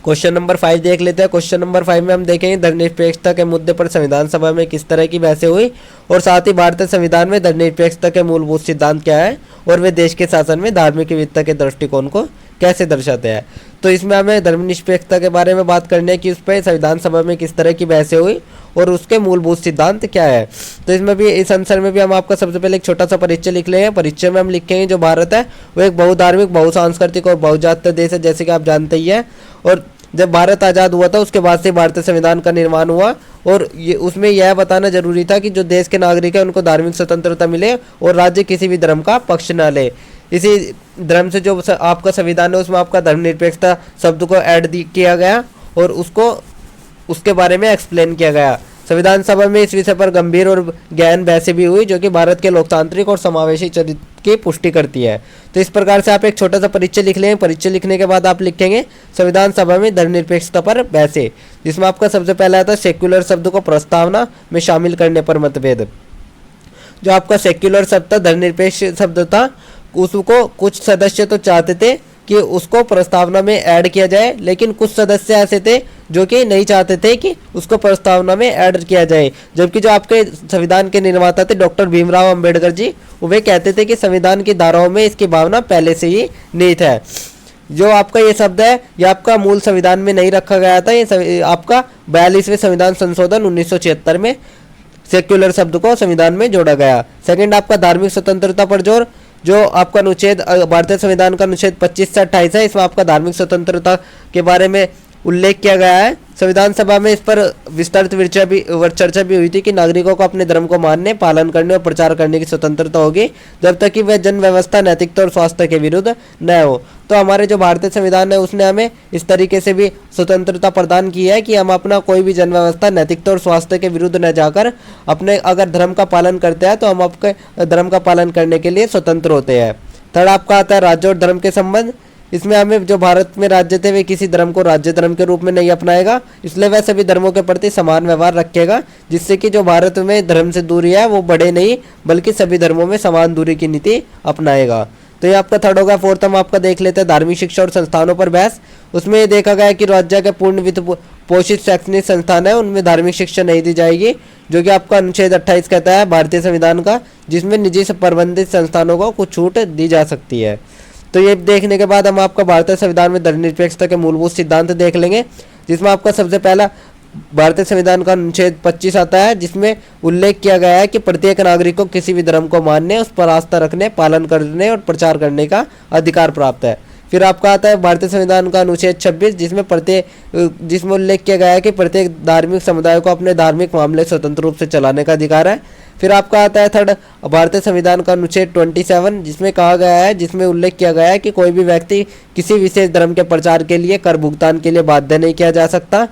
क्वेश्चन नंबर 5 देख लेते हैं। क्वेश्चन नंबर 5 में हम देखेंगे धर्मनिरपेक्षता के मुद्दे पर संविधान सभा में किस तरह की बहसें हुई, और साथ ही भारतीय संविधान में धर्मनिरपेक्षता के मूलभूत सिद्धांत क्या है, और वे देश के शासन में धार्मिक विविधता के दृष्टिकोण को कैसे दर्शाते हैं। तो इसमें हमें धर्मनिरपेक्षता के बारे में बात करनी है कि उस पर संविधान सभा में किस तरह की बहसें हुई और उसके मूलभूत सिद्धांत क्या है। तो इसमें भी, इस आंसर में भी हम आपका सबसे पहले एक छोटा सा परिचय लिख लेंगे। परिचय में हम लिखेंगे जो भारत है वो एक बहुधार्मिक, बहुसांस्कृतिक और बहुजातीय देश है, जैसे कि आप जानते ही हैं। और जब भारत आज़ाद हुआ था उसके बाद से भारतीय संविधान का निर्माण हुआ, और ये उसमें यह बताना जरूरी था कि जो देश के नागरिक हैं उनको धार्मिक स्वतंत्रता मिले और राज्य किसी भी धर्म का पक्ष न ले। इसी धर्म से जो आपका संविधान है उसमें आपका धर्मनिरपेक्षता शब्द को ऐड किया गया और उसको उसके बारे में एक्सप्लेन किया गया। संविधान सभा में इस विषय पर गंभीर और गहन बहसें भी हुई, जो कि भारत के लोकतांत्रिक और समावेशी चरित्र की पुष्टि करती है। तो इस प्रकार से आप एक छोटा सा परिचय लिख लें। परिचय लिखने के बाद आप लिखेंगे संविधान सभा में धर्मनिरपेक्षता पर बहसें, जिसमें आपका सबसे पहला आता है सेक्युलर शब्द को प्रस्तावना में शामिल करने पर मतभेद। जो आपका सेक्युलर शब्द था, धर्मनिरपेक्ष शब्द था, उसको कुछ सदस्य तो चाहते थे कि उसको प्रस्तावना में ऐड किया जाए, लेकिन कुछ सदस्य ऐसे थे जो कि नहीं चाहते थे कि उसको प्रस्तावना में ऐड किया जाए। जबकि जो आपके संविधान के निर्माता थे डॉक्टर भीमराव अंबेडकर जी, वे कहते थे कि संविधान की धाराओं में इसकी भावना पहले से ही निहित है। जो आपका ये शब्द है ये आपका मूल संविधान में नहीं रखा गया था, ये आपका 42वें संविधान संशोधन 1976 में सेक्युलर शब्द को संविधान में जोड़ा गया। सेकंड आपका धार्मिक स्वतंत्रता पर जोर। जो आपका अनुच्छेद भारतीय संविधान का अनुच्छेद 25 से 28 है, इसमें आपका धार्मिक स्वतंत्रता के बारे में उल्लेख किया गया है। संविधान सभा में इस पर विस्तृत चर्चा भी हुई थी कि नागरिकों को अपने धर्म को मानने, पालन करने और प्रचार करने की स्वतंत्रता होगी, जब तक कि वह जन व्यवस्था, नैतिकता और स्वास्थ्य के विरुद्ध न हो। तो हमारे जो भारतीय संविधान है उसने हमें इस तरीके से भी स्वतंत्रता प्रदान की है कि हम अपना कोई भी जन व्यवस्था, नैतिकता और स्वास्थ्य के विरुद्ध न जाकर अपने अगर धर्म का पालन करते हैं तो हम आपके धर्म का पालन करने के लिए स्वतंत्र होते हैं। थर्ड आपका आता है राज्य और धर्म के संबंध। इसमें हमें जो भारत में राज्य थे वे किसी धर्म को राज्य धर्म के रूप में नहीं अपनाएगा, इसलिए वह सभी धर्मों के प्रति समान व्यवहार रखेगा, जिससे कि जो भारत में धर्म से दूरी है वो बढ़े नहीं, बल्कि सभी धर्मों में समान दूरी की नीति अपनाएगा। तो ये आपका थर्ड होगा। फोर्थ हम आपका देख लेते हैं धार्मिक शिक्षा और संस्थानों पर बहस। उसमें ये देखा गया कि राज्य के पूर्ण वित्त पोषित शैक्षणिक संस्थान है उनमें धार्मिक शिक्षा नहीं दी जाएगी, जो कि आपका अनुच्छेद 28 कहता है भारतीय संविधान का, जिसमें निजी प्रबंधित संस्थानों को कुछ छूट दी जा सकती है। तो ये देखने के बाद हम आपका भारतीय संविधान में धर्मनिरपेक्षता के मूलभूत सिद्धांत देख लेंगे, जिसमें आपका सबसे पहला भारतीय संविधान का अनुच्छेद 25 आता है, जिसमें उल्लेख किया गया है कि प्रत्येक नागरिक को किसी भी धर्म को मानने, उस पर आस्था रखने, पालन करने और प्रचार करने का अधिकार प्राप्त है। फिर आपका आता है भारतीय संविधान का अनुच्छेद 26, जिसमें उल्लेख किया गया है कि प्रत्येक धार्मिक समुदाय को अपने धार्मिक मामले स्वतंत्र रूप से चलाने का अधिकार है। फिर आपका आता है थर्ड भारतीय संविधान का अनुच्छेद 27, जिसमें उल्लेख किया गया है कि कोई भी व्यक्ति किसी विशेष धर्म के प्रचार के लिए कर भुगतान के लिए बाध्य नहीं किया जा सकता।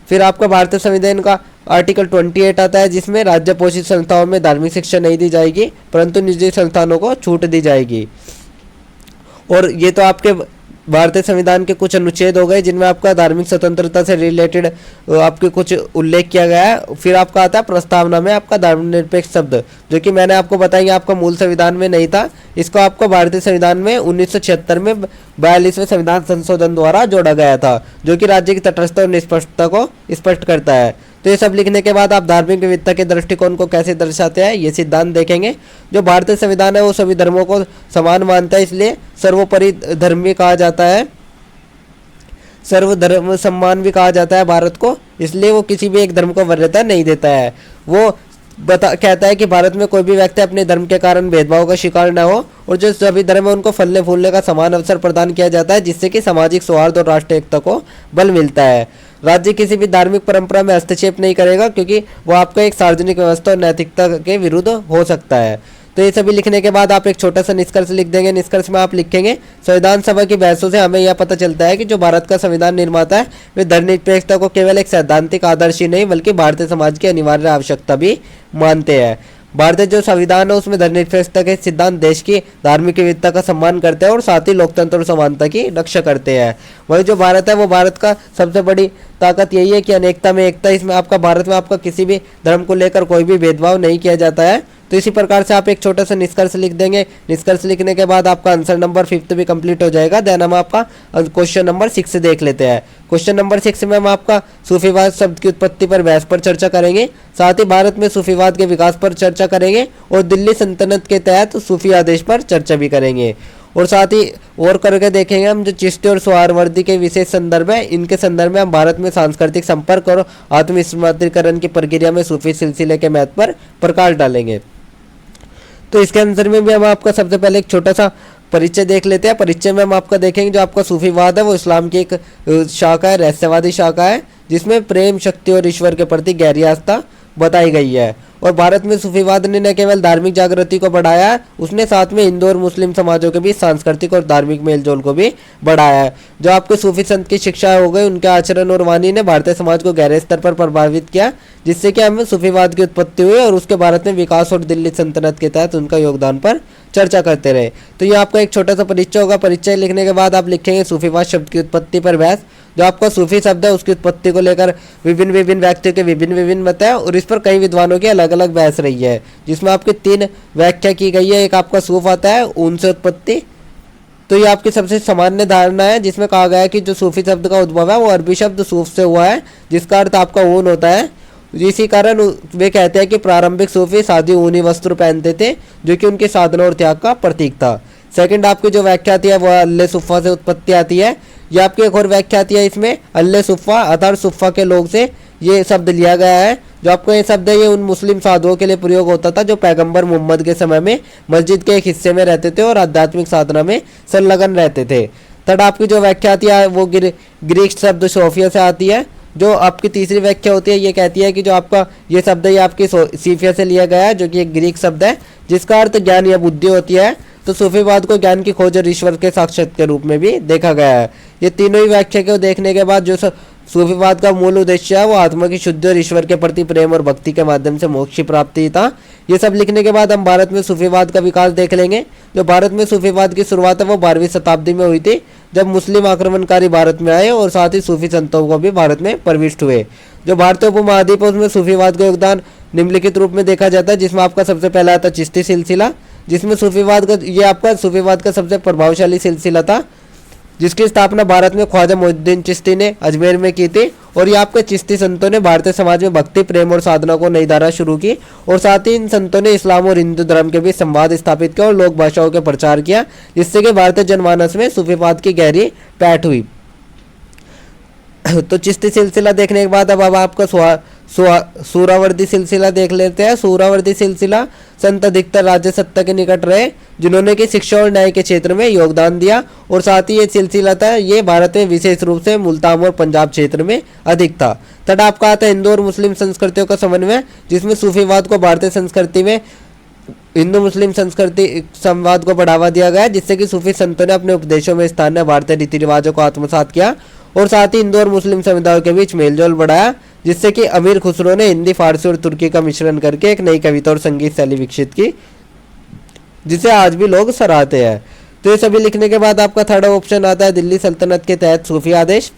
फिर आपका भारतीय संविधान का आर्टिकल 28 आता है, जिसमें राज्य पोषित संस्थाओं में धार्मिक शिक्षा नहीं दी जाएगी, परंतु निजी संस्थानों को छूट दी जाएगी। और ये तो आपके भारतीय संविधान के कुछ अनुच्छेद हो गए जिनमें आपका धार्मिक स्वतंत्रता से रिलेटेड आपके कुछ उल्लेख किया गया है। फिर आपका आता है प्रस्तावना में आपका धर्मनिरपेक्ष शब्द, जो कि मैंने आपको बताया आपका मूल संविधान में नहीं था, इसको आपको भारतीय संविधान में 1976 में 42वें संविधान संशोधन द्वारा जोड़ा गया था, जो कि राज्य की तटस्थता और निष्पक्षता को स्पष्ट करता है। तो ये सब लिखने के बाद आप धार्मिक विविधता के दृष्टिकोण को कैसे दर्शाते हैं ये सिद्धांत देखेंगे। जो भारतीय संविधान है वो सभी धर्मों को समान मानता है, इसलिए सर्वोपरि धर्म भी कहा जाता है, सर्वधर्म सम्मान भी कहा जाता है भारत को, इसलिए वो किसी भी एक धर्म को वरीयता नहीं देता है। वो कहता है कि भारत में कोई भी व्यक्ति अपने धर्म के कारण भेदभाव का शिकार न हो, और जो सभी धर्म है उनको फलने फूलने का समान अवसर प्रदान किया जाता है, जिससे कि सामाजिक सौहार्द और राष्ट्रीय एकता को बल मिलता है। राज्य किसी भी धार्मिक परंपरा में हस्तक्षेप नहीं करेगा, क्योंकि वो आपका एक सार्वजनिक व्यवस्था और नैतिकता के विरुद्ध हो सकता है। तो ये सभी लिखने के बाद आप एक छोटा सा निष्कर्ष लिख देंगे। निष्कर्ष में आप लिखेंगे संविधान सभा की बहसों से हमें यह पता चलता है कि जो भारत का संविधान निर्माता है वे धर्मनिरपेक्षता को केवल एक सैद्धांतिक आदर्श ही नहीं बल्कि भारतीय समाज की अनिवार्य आवश्यकता भी मानते हैं। भारतीय जो संविधान है उसमें धर्मनिरपेक्षता के सिद्धांत देश की धार्मिक विविधता का सम्मान करते हैं और साथ ही लोकतंत्र और समानता की रक्षा करते हैं। वही जो भारत है वो भारत का सबसे बड़ी ताकत यही है कि अनेकता में एकता। इसमें आपका भारत में आपका किसी भी धर्म को लेकर कोई भी भेदभाव नहीं किया जाता है। तो इसी प्रकार से आप एक छोटा सा निष्कर्ष लिख देंगे। निष्कर्ष लिखने के बाद आपका आंसर नंबर 5 भी कंप्लीट हो जाएगा। देन हम आपका क्वेश्चन नंबर 6 देख लेते हैं। क्वेश्चन नंबर 6 में हम आपका सूफीवाद शब्द की उत्पत्ति पर बहस पर चर्चा करेंगे, साथ ही भारत में सूफीवाद के विकास पर चर्चा करेंगे और दिल्ली सल्तनत के तहत सूफी आदेश पर चर्चा भी करेंगे। और साथ ही और करके देखेंगे हम जो चिश्ती और सोहरावर्दी के विशेष संदर्भ है, इनके संदर्भ में हम भारत में सांस्कृतिक संपर्क और आत्मनिर्भरीकरण की प्रक्रिया में सूफी सिलसिले के महत्व पर प्रकाश डालेंगे। तो इसके आंसर में भी हम आपका सबसे पहले एक छोटा सा परिचय देख लेते हैं। परिचय में हम आपका देखेंगे जो आपका सूफीवाद है वो इस्लाम की एक शाखा है, रहस्यवादी शाखा है, जिसमें प्रेम, शक्ति और ईश्वर के प्रति गहरी आस्था बताई गई है। और भारत में सूफीवाद ने न केवल धार्मिक जागृति को बढ़ाया है, उसने साथ में हिंदू और मुस्लिम समाजों के बीच सांस्कृतिक और धार्मिक मेलजोल को भी बढ़ाया है। जो आपके सूफी संत की शिक्षा हो गई, उनके आचरण और वाणी ने भारतीय समाज को गहरे स्तर पर प्रभावित किया, जिससे कि हमें सूफीवाद की उत्पत्ति हुई और उसके भारत में विकास और दिल्ली सल्तनत के तहत उनका योगदान पर चर्चा करते रहे। तो ये आपका एक छोटा सा परिचय होगा। परिचय लिखने के बाद आप लिखेंगे सूफीवाद शब्द की उत्पत्ति पर बहस। जो आपका सूफी शब्द है उसकी उत्पत्ति को लेकर विभिन्न व्यक्तियों के विभिन्न मत है और इस पर कई विद्वानों की अलग अलग बहस रही है, जिसमें आपकी 3 व्याख्या की गई है। एक आपका सूफ आता है, ऊन से उत्पत्ति। तो ये आपकी सबसे सामान्य धारणा है, जिसमें कहा गया है कि जो सूफी शब्द का उद्भव है वो अरबी शब्द सूफ से हुआ है, जिसका अर्थ आपका ऊन होता है। इसी कारण वे कहते हैं कि प्रारंभिक सूफी सादी ऊनी वस्त्र पहनते थे, जो कि उनके साधना और त्याग का प्रतीक था। सेकंड आपकी जो व्याख्या आती है वह अल्ले सुफ़ा से उत्पत्ति आती है। ये आपकी एक और व्याख्या आती है, इसमें अल्ले सुफ़ा अर्थात सुफ़ा के लोग से ये शब्द लिया गया है। जो आपको ये शब्द है ये उन मुस्लिम साधुओं के लिए प्रयोग होता था जो पैगंबर मोहम्मद के समय में मस्जिद के एक हिस्से में रहते थे और आध्यात्मिक साधना में संलग्न रहते थे। थर्ड आपकी जो व्याख्या आती है वो ग्रीक शब्द सोफिया से आती है। जो आपकी तीसरी व्याख्या होती है ये कहती है कि जो आपका ये शब्द है ये आपकी सीफिया से लिया गया है, जो कि एक ग्रीक शब्द है जिसका अर्थ ज्ञान या बुद्धि होती है। तो सूफीवाद को ज्ञान की खोज और ईश्वर के साक्षात के रूप में भी देखा गया है। ये तीनों ही व्याख्या को देखने के बाद जो सूफीवाद का मूल उद्देश्य है वो आत्मा की शुद्धि और ईश्वर के प्रति प्रेम और भक्ति के माध्यम से मोक्ष की प्राप्ति था। ये सब लिखने के बाद हम भारत में सूफीवाद का विकास देख लेंगे। जो भारत में सूफीवाद की शुरुआत है वो 12वीं शताब्दी में हुई थी, जब मुस्लिम आक्रमणकारी भारत में आए और साथ ही सूफी संतों को भी भारत में प्रविष्ट हुए। जो भारतीय उपमहाद्वीप है उसमें सूफीवाद का योगदान निम्नलिखित रूप में देखा जाता है, जिसमें आपका सबसे पहला आता चिश्ती सिलसिला, जिसमें सूफीवाद का ये आपका सूफीवाद का सबसे प्रभावशाली सिलसिला था, जिसकी स्थापना भारत में ख्वाजा मोइनुद्दीन चिश्ती ने अजमेर में की थी। और ये आपके चिश्ती संतों ने भारतीय समाज में भक्ति, प्रेम और साधना को नई धारा शुरू की और साथ ही इन संतों ने इस्लाम और हिंदू धर्म के बीच संवाद स्थापित किया और लोक भाषाओं के प्रचार किया, जिससे कि भारतीय जनमानस में सूफीवाद की गहरी पैठ हुई। तो चिश्ती सिलसिला देखने के बाद अब आपका सूरावर्दी सिलसिला देख लेते हैं। सूरावर्दी सिलसिला संत अधिकतर राज्य सत्ता के निकट रहे, जिन्होंने कि शिक्षा और न्याय के क्षेत्र में योगदान दिया और साथ ही ये सिलसिला था ये भारत में विशेष रूप से मुल्तान और पंजाब क्षेत्र में अधिक था। तट आपका आता है हिंदू और मुस्लिम संस्कृतियों का समन्वय, जिसमें सूफीवाद को भारतीय संस्कृति में हिंदू मुस्लिम संस्कृति संवाद को बढ़ावा दिया गया, जिससे कि सूफी संतों ने अपने उपदेशों में स्थानीय भारतीय रीति रिवाजों को आत्मसात किया और साथ ही हिंदू और मुस्लिम समुदायों के बीच मेलजोल बढ़ाया, जिससे कि अमीर खुसरो ने हिंदी, फारसी और तुर्की का मिश्रण करके एक नई कविता और संगीत शैली विकसित की, जिसे आज भी लोग सराहते हैं। तो ये सभी लिखने के बाद आपका थर्ड ऑप्शन आता है दिल्ली सल्तनत के तहत सूफी आदेश।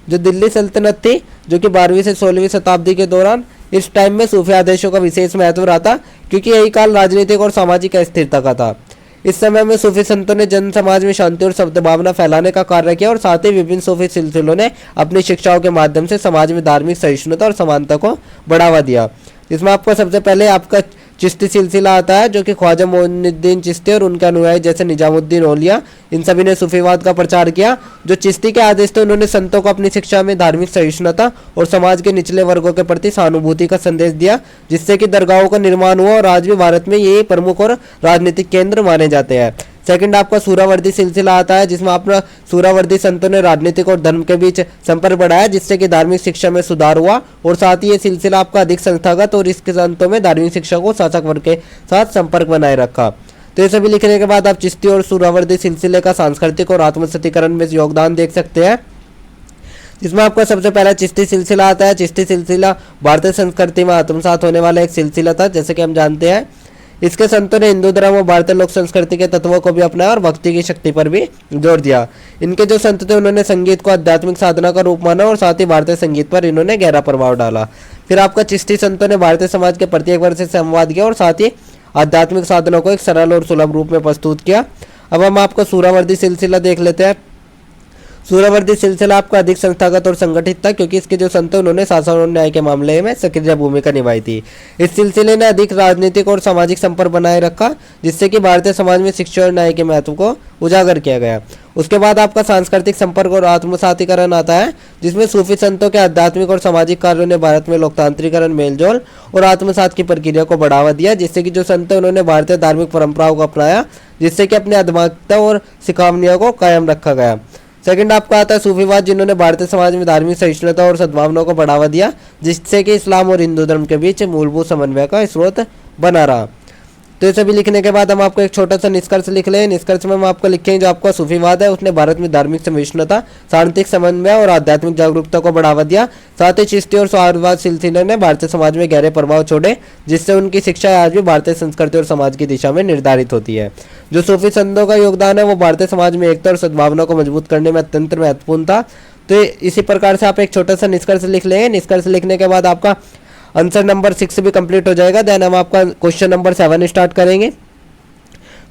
जो दिल्ली सल्तनत थी जो कि 12वीं से 16वीं शताब्दी के दौरान, इस टाइम में सूफी आदेशों का विशेष महत्व रहा था, क्योंकि यही काल राजनीतिक और सामाजिक अस्थिरता का था। इस समय में सूफी संतों ने जन समाज में शांति और सद्भावना फैलाने का कार्य किया और साथ ही विभिन्न सूफी सिलसिलों ने अपनी शिक्षाओं के माध्यम से समाज में धार्मिक सहिष्णुता और समानता को बढ़ावा दिया। इसमें आपको सबसे पहले आपका चिश्ती सिलसिला आता है, जो कि ख्वाजा मोइनुद्दीन चिश्ती और उनके अनुयायी जैसे निजामुद्दीन औलिया, इन सभी ने सूफीवाद का प्रचार किया। जो चिश्ती के आदेश थे उन्होंने संतों को अपनी शिक्षा में धार्मिक सहिष्णुता और समाज के निचले वर्गों के प्रति सहानुभूति का संदेश दिया, जिससे कि दरगाहों का निर्माण हुआ और आज भी भारत में ये प्रमुख और राजनीतिक केंद्र माने जाते हैं। सेकंड आपका सूरावर्दी सिलसिला आता है, जिसमें अपना सूरावर्दी संतों ने राजनीतिक और धर्म के बीच संपर्क बढ़ाया, जिससे कि धार्मिक शिक्षा में सुधार हुआ और साथ ही ये सिलसिला आपका अधिक संस्थागत और इसके संतों में धार्मिक शिक्षा को शासक वर्ग के साथ संपर्क बनाए रखा। तो ये सभी लिखने के बाद आप चिश्ती और सूरावर्दी सिलसिले का सांस्कृतिक और आत्मसतीकरण में योगदान देख सकते हैं, जिसमें आपका सबसे पहला चिश्ती सिलसिला आता है। चिश्ती सिलसिला भारतीय संस्कृति में आत्मसात होने वाला एक सिलसिला था, जैसे कि हम जानते हैं। इसके संतों ने हिंदू धर्म और भारतीय लोक संस्कृति के तत्वों को भी अपनाया और भक्ति की शक्ति पर भी जोर दिया। इनके जो संत थे उन्होंने संगीत को आध्यात्मिक साधना का रूप माना और साथ ही भारतीय संगीत पर इन्होंने गहरा प्रभाव डाला। फिर आपका चिश्ती संतों ने भारतीय समाज के प्रत्येक वर्ग से संवाद किया और साथ ही आध्यात्मिक साधनों को एक सरल और सुलभ रूप में प्रस्तुत किया। अब हम आपको सूरावर्दी सिलसिला देख लेते हैं। सूरावर्दी सिलसिला आपका अधिक संस्थागत और संगठित था, क्योंकि इसके जो संत उन्होंने शासन और न्याय के मामले में सक्रिय भूमिका निभाई थी। इस सिलसिले ने अधिक राजनीतिक और सामाजिक संपर्क बनाए रखा, जिससे कि भारतीय समाज में शिक्षा और न्याय के महत्व को उजागर किया गया। उसके बाद आपका सांस्कृतिक संपर्क और आत्मसातीकरण आता है। जिसमें सूफी संतों के आध्यात्मिक और सामाजिक कार्यों ने भारत में लोकतांत्रिकरण, मेलजोल और आत्मसात की प्रक्रिया को बढ़ावा दिया, जिससे कि जो संत उन्होंने भारतीय धार्मिक परंपराओं को अपनाया, जिससे कि अपने आध्यात्मिकता और सिखावनियों को कायम रखा गया। सेकंड आपका आता है सूफीवाद, जिन्होंने भारतीय समाज में धार्मिक सहिष्णुता और सद्भावना को बढ़ावा दिया, जिससे कि इस्लाम और हिंदू धर्म के बीच मूलभूत समन्वय का स्रोत बना रहा। तो ये सभी लिखने के बाद हम आपको एक छोटा सा निष्कर्ष लिख लें। निष्कर्ष में हम आपको लिखेंगे जो आपका सूफीवाद है उसने भारत में धार्मिक सहिष्णुता, सांस्कृतिक समन्वय और आध्यात्मिक जागरूकता को बढ़ावा दिया। साथ ही चिश्ती और सौहार्दवाद सिलसिले ने भारतीय समाज में गहरे प्रभाव छोड़े, जिससे उनकी शिक्षा आज भी भारतीय संस्कृति और समाज की दिशा में निर्धारित होती है। जो सूफी संतों का योगदान है वो भारतीय समाज में एकता और सद्भावना को मजबूत करने में अत्यंत महत्वपूर्ण था। तो इसी प्रकार से आप एक छोटा सा निष्कर्ष लिख लेंगे। निष्कर्ष लिखने के बाद आपका आंसर नंबर 6 भी कंप्लीट हो जाएगा। देन हम आपका क्वेश्चन नंबर 7 स्टार्ट करेंगे।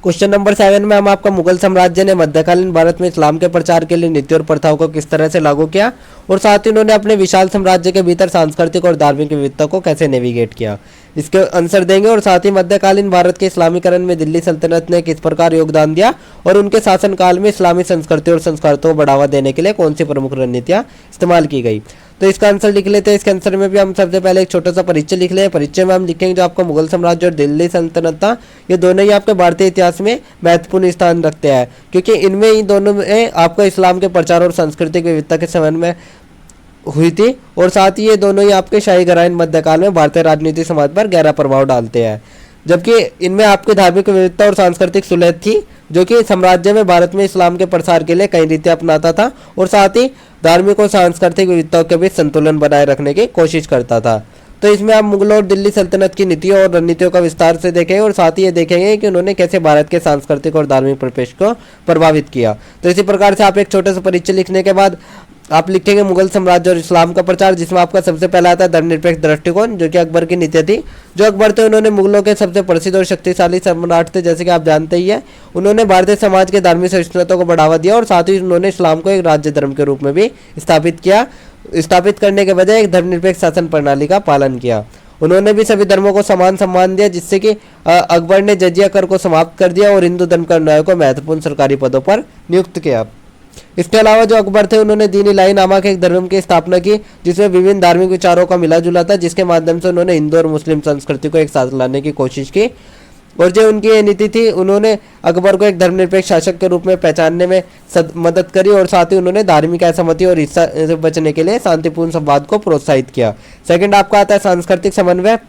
क्वेश्चन नंबर 7 में हम आपका मुगल साम्राज्य ने मध्यकालीन भारत में इस्लाम के प्रचार के लिए नीति और प्रथाओं को किस तरह से लागू किया और साथ ही उन्होंने अपने विशाल साम्राज्य के भीतर सांस्कृतिक और धार्मिक विविधता को कैसे नेविगेट किया, इसके आंसर देंगे। और साथ ही मध्यकालीन भारत के इस्लामीकरण में दिल्ली सल्तनत ने किस प्रकार योगदान दिया और उनके शासनकाल में इस्लामी संस्कृति और संस्कारों को बढ़ावा देने के लिए कौन सी प्रमुख रणनीतियाँ इस्तेमाल की गई। तो इसका आंसर लिख लेते हैं। इसके आंसर में भी हम सबसे पहले एक छोटा सा परिचय लिख लें। परिचय में हम लिखेंगे जो आपका मुगल साम्राज्य और दिल्ली सल्तनत था, ये दोनों ही आपके भारतीय इतिहास में महत्वपूर्ण स्थान रखते हैं, क्योंकि इनमें ही दोनों में आपका इस्लाम के प्रचार और सांस्कृतिक विविधता के संबंध में हुई थी। और साथ ही ये दोनों ही आपके शाही घराने मध्यकाल में भारतीय राजनीति समाज पर गहरा प्रभाव डालते हैं, जबकि इनमें आपकी धार्मिक विविधता और सांस्कृतिक सुलह थी, जो कि साम्राज्य में भारत में इस्लाम के प्रसार के लिए कई रीतियां अपनाता था और साथ ही धार्मिक और सांस्कृतिक विविधताओं के बीच संतुलन बनाए रखने की कोशिश करता था। तो इसमें आप मुगलों और दिल्ली सल्तनत की नीतियों और रणनीतियों का विस्तार से देखेंगे और साथ ही ये देखेंगे कि उन्होंने कैसे भारत के सांस्कृतिक और धार्मिक परिपेक्ष को प्रभावित किया। तो इसी प्रकार से आप एक छोटे से परिचय लिखने के बाद आप लिखेंगे मुगल साम्राज्य और इस्लाम का प्रचार, जिसमें आपका सबसे पहला आता है धर्मनिरपेक्ष दृष्टिकोण, जो कि अकबर की नीति थी। जो अकबर थे उन्होंने मुगलों के सबसे प्रसिद्ध और शक्तिशाली सम्राट थे, जैसे कि आप जानते ही है। उन्होंने भारतीय समाज के धार्मिक सहिष्णुता को बढ़ावा दिया और साथ ही उन्होंने इस्लाम को एक राज्य धर्म के रूप में भी स्थापित किया। स्थापित करने के बजाय एक धर्मनिरपेक्ष शासन प्रणाली का पालन किया। उन्होंने भी सभी धर्मों को समान सम्मान दिया, जिससे कि अकबर ने जजिया कर को समाप्त कर दिया और हिंदू धर्म के अनुयायियों को महत्वपूर्ण सरकारी पदों पर नियुक्त किया। इसके अलावा जो अकबर थे उन्होंने दीन इलाही नामक एक धर्म की स्थापना की, जिसमें विभिन्न धार्मिक विचारों का मिला जुला था, जिसके माध्यम से उन्होंने हिंदू और मुस्लिम संस्कृति को एक साथ लाने की कोशिश की। और जो उनकी ये नीति थी, उन्होंने अकबर को एक धर्मनिरपेक्ष शासक के रूप में पहचानने में मदद करी और साथ ही उन्होंने धार्मिक असहमति और हिंसा से बचने के लिए शांतिपूर्ण संवाद को प्रोत्साहित किया। सेकंड आपका आता है सांस्कृतिक समन्वय,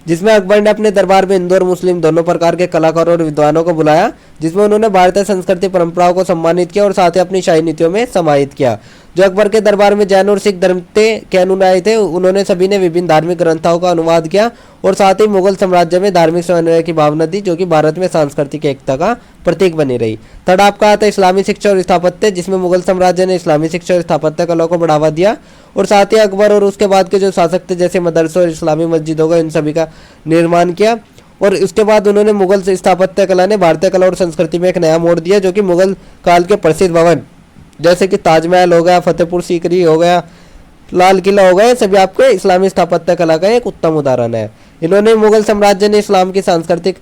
जिसमें अकबर ने अपने दरबार में हिंदू और मुस्लिम दोनों प्रकार के कलाकारों और विद्वानों को बुलाया, जिसमें उन्होंने भारतीय संस्कृति परंपराओं को सम्मानित किया और साथ ही अपनी शाही नीतियों में समाहित किया। जो अकबर के दरबार में जैन और सिख धर्म के अनुयायी थे, उन्होंने सभी ने विभिन्न धार्मिक ग्रंथों का अनुवाद किया और साथ ही मुगल साम्राज्य में धार्मिक समन्वय की भावना थी, जो कि भारत में सांस्कृतिक एकता का प्रतीक बनी रही। थर्ड आपका आता है इस्लामी शिक्षा और स्थापत्य, जिसमें मुगल साम्राज्य ने इस्लामी शिक्षा और स्थापत्य कला को बढ़ावा दिया और साथ ही अकबर और उसके बाद के जो शासक थे, जैसे मदरसों और इस्लामी मस्जिदों का, इन सभी का निर्माण किया। और उसके बाद उन्होंने मुगल स्थापत्य कला ने भारतीय कला और संस्कृति में एक नया मोड़ दिया, जो कि मुगल काल के प्रसिद्ध भवन जैसे कि ताजमहल हो गया, फतेहपुर सीकरी हो गया, लाल किला हो गया, सभी आपके इस्लामी स्थापत्य कला का एक उत्तम उदाहरण है। इन्होंने मुगल साम्राज्य ने इस्लाम की सांस्कृतिक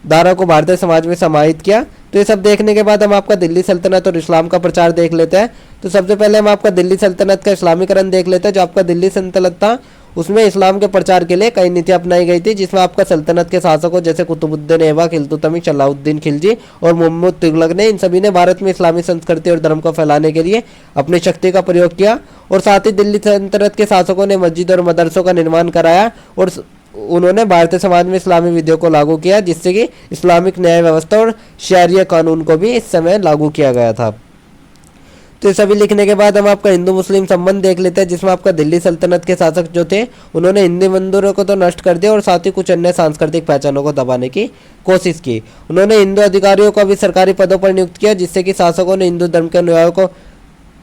धारा को भारतीय समाज में समाहित किया। तो ये सब देखने के बाद हम आपका दिल्ली सल्तनत और इस्लाम का प्रचार देख लेते हैं। तो सबसे पहले हम आपका दिल्ली सल्तनत का इस्लामीकरण देख लेते हैं। जो आपका दिल्ली सल्तनत था, उसमें इस्लाम के प्रचार के लिए कई नीतियां अपनाई गई थी, जिसमें आपका सल्तनत के शासकों जैसे कुतुबुद्दीन ऐबक, इल्तुतमिश, अलाउद्दीन खिलजी और मोहम्मद तुगलक ने, इन सभी ने भारत में इस्लामी संस्कृति और धर्म को फैलाने के लिए अपनी शक्ति का प्रयोग किया। और साथ ही दिल्ली सल्तनत के शासकों ने मस्जिद और मदरसों का निर्माण कराया और उन्होंने भारतीय समाज में इस्लामी विधियों को लागू किया, जिससे कि इस्लामिक न्याय व्यवस्था और शरिया कानून को भी इस समय लागू किया गया था। तो ये सभी लिखने के बाद हम आपका हिंदू मुस्लिम संबंध देख लेते हैं, जिसमें आपका दिल्ली सल्तनत के शासक जो थे, उन्होंने हिंदू मंदिरों को तो नष्ट कर दिया और साथ ही कुछ अन्य सांस्कृतिक पहचानों को दबाने की कोशिश की। उन्होंने हिंदू अधिकारियों को भी सरकारी पदों पर नियुक्त किया, जिससे कि शासकों ने हिंदू धर्म के अनुयायियों को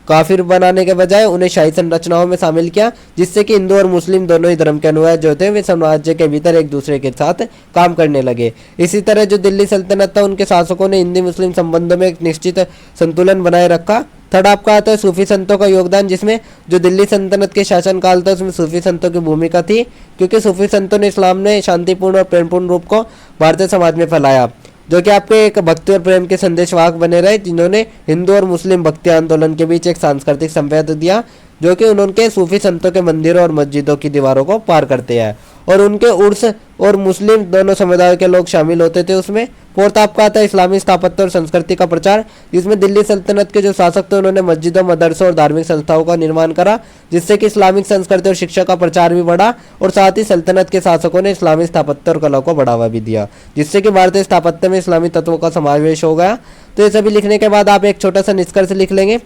काफिर बनाने के बजाय उन्हें शाही संरचनाओं में शामिल किया, जिससे कि हिंदू और मुस्लिम दोनों ही धर्म के अनुयायी जो थे वे साम्राज्य के भीतर एक दूसरे के साथ काम करने लगे। इसी तरह जो दिल्ली सल्तनत था, उनके शासकों ने हिंदू मुस्लिम संबंधों में एक निश्चित संतुलन बनाए रखा। थर्ड आपका आता है सूफी संतों का योगदान, जिसमें जो दिल्ली सल्तनत के शासनकाल था उसमें सूफी संतों की भूमिका थी, क्योंकि सूफी संतों ने इस्लाम ने शांतिपूर्ण और प्रेमपूर्ण रूप को भारतीय समाज में फैलाया। जो कि आपके एक भक्ति और प्रेम के संदेशवाहक बने रहे, जिन्होंने हिंदू और मुस्लिम भक्ति आंदोलन के बीच एक सांस्कृतिक संवाद दिया, जो कि उनके सूफी संतों के मंदिरों और मस्जिदों की दीवारों को पार करते हैं, और उनके उर्स और मुस्लिम दोनों समुदायों के लोग शामिल होते थे उसमें। फोर्थ आपका आता है इस्लामी स्थापत्य और संस्कृति का प्रचार, जिसमें दिल्ली सल्तनत के जो शासक थे उन्होंने मस्जिदों, मदरसों और धार्मिक संस्थाओं का निर्माण करा, जिससे कि इस्लामिक संस्कृति और शिक्षा का प्रचार भी बढ़ा, और साथ ही सल्तनत के शासकों ने इस्लामी स्थापत्य और कला को बढ़ावा भी दिया, जिससे कि भारतीय स्थापत्य में इस्लामी तत्वों का समावेश हो गया। तो ये सभी लिखने के बाद आप एक छोटा सा निष्कर्ष लिख लेंगे।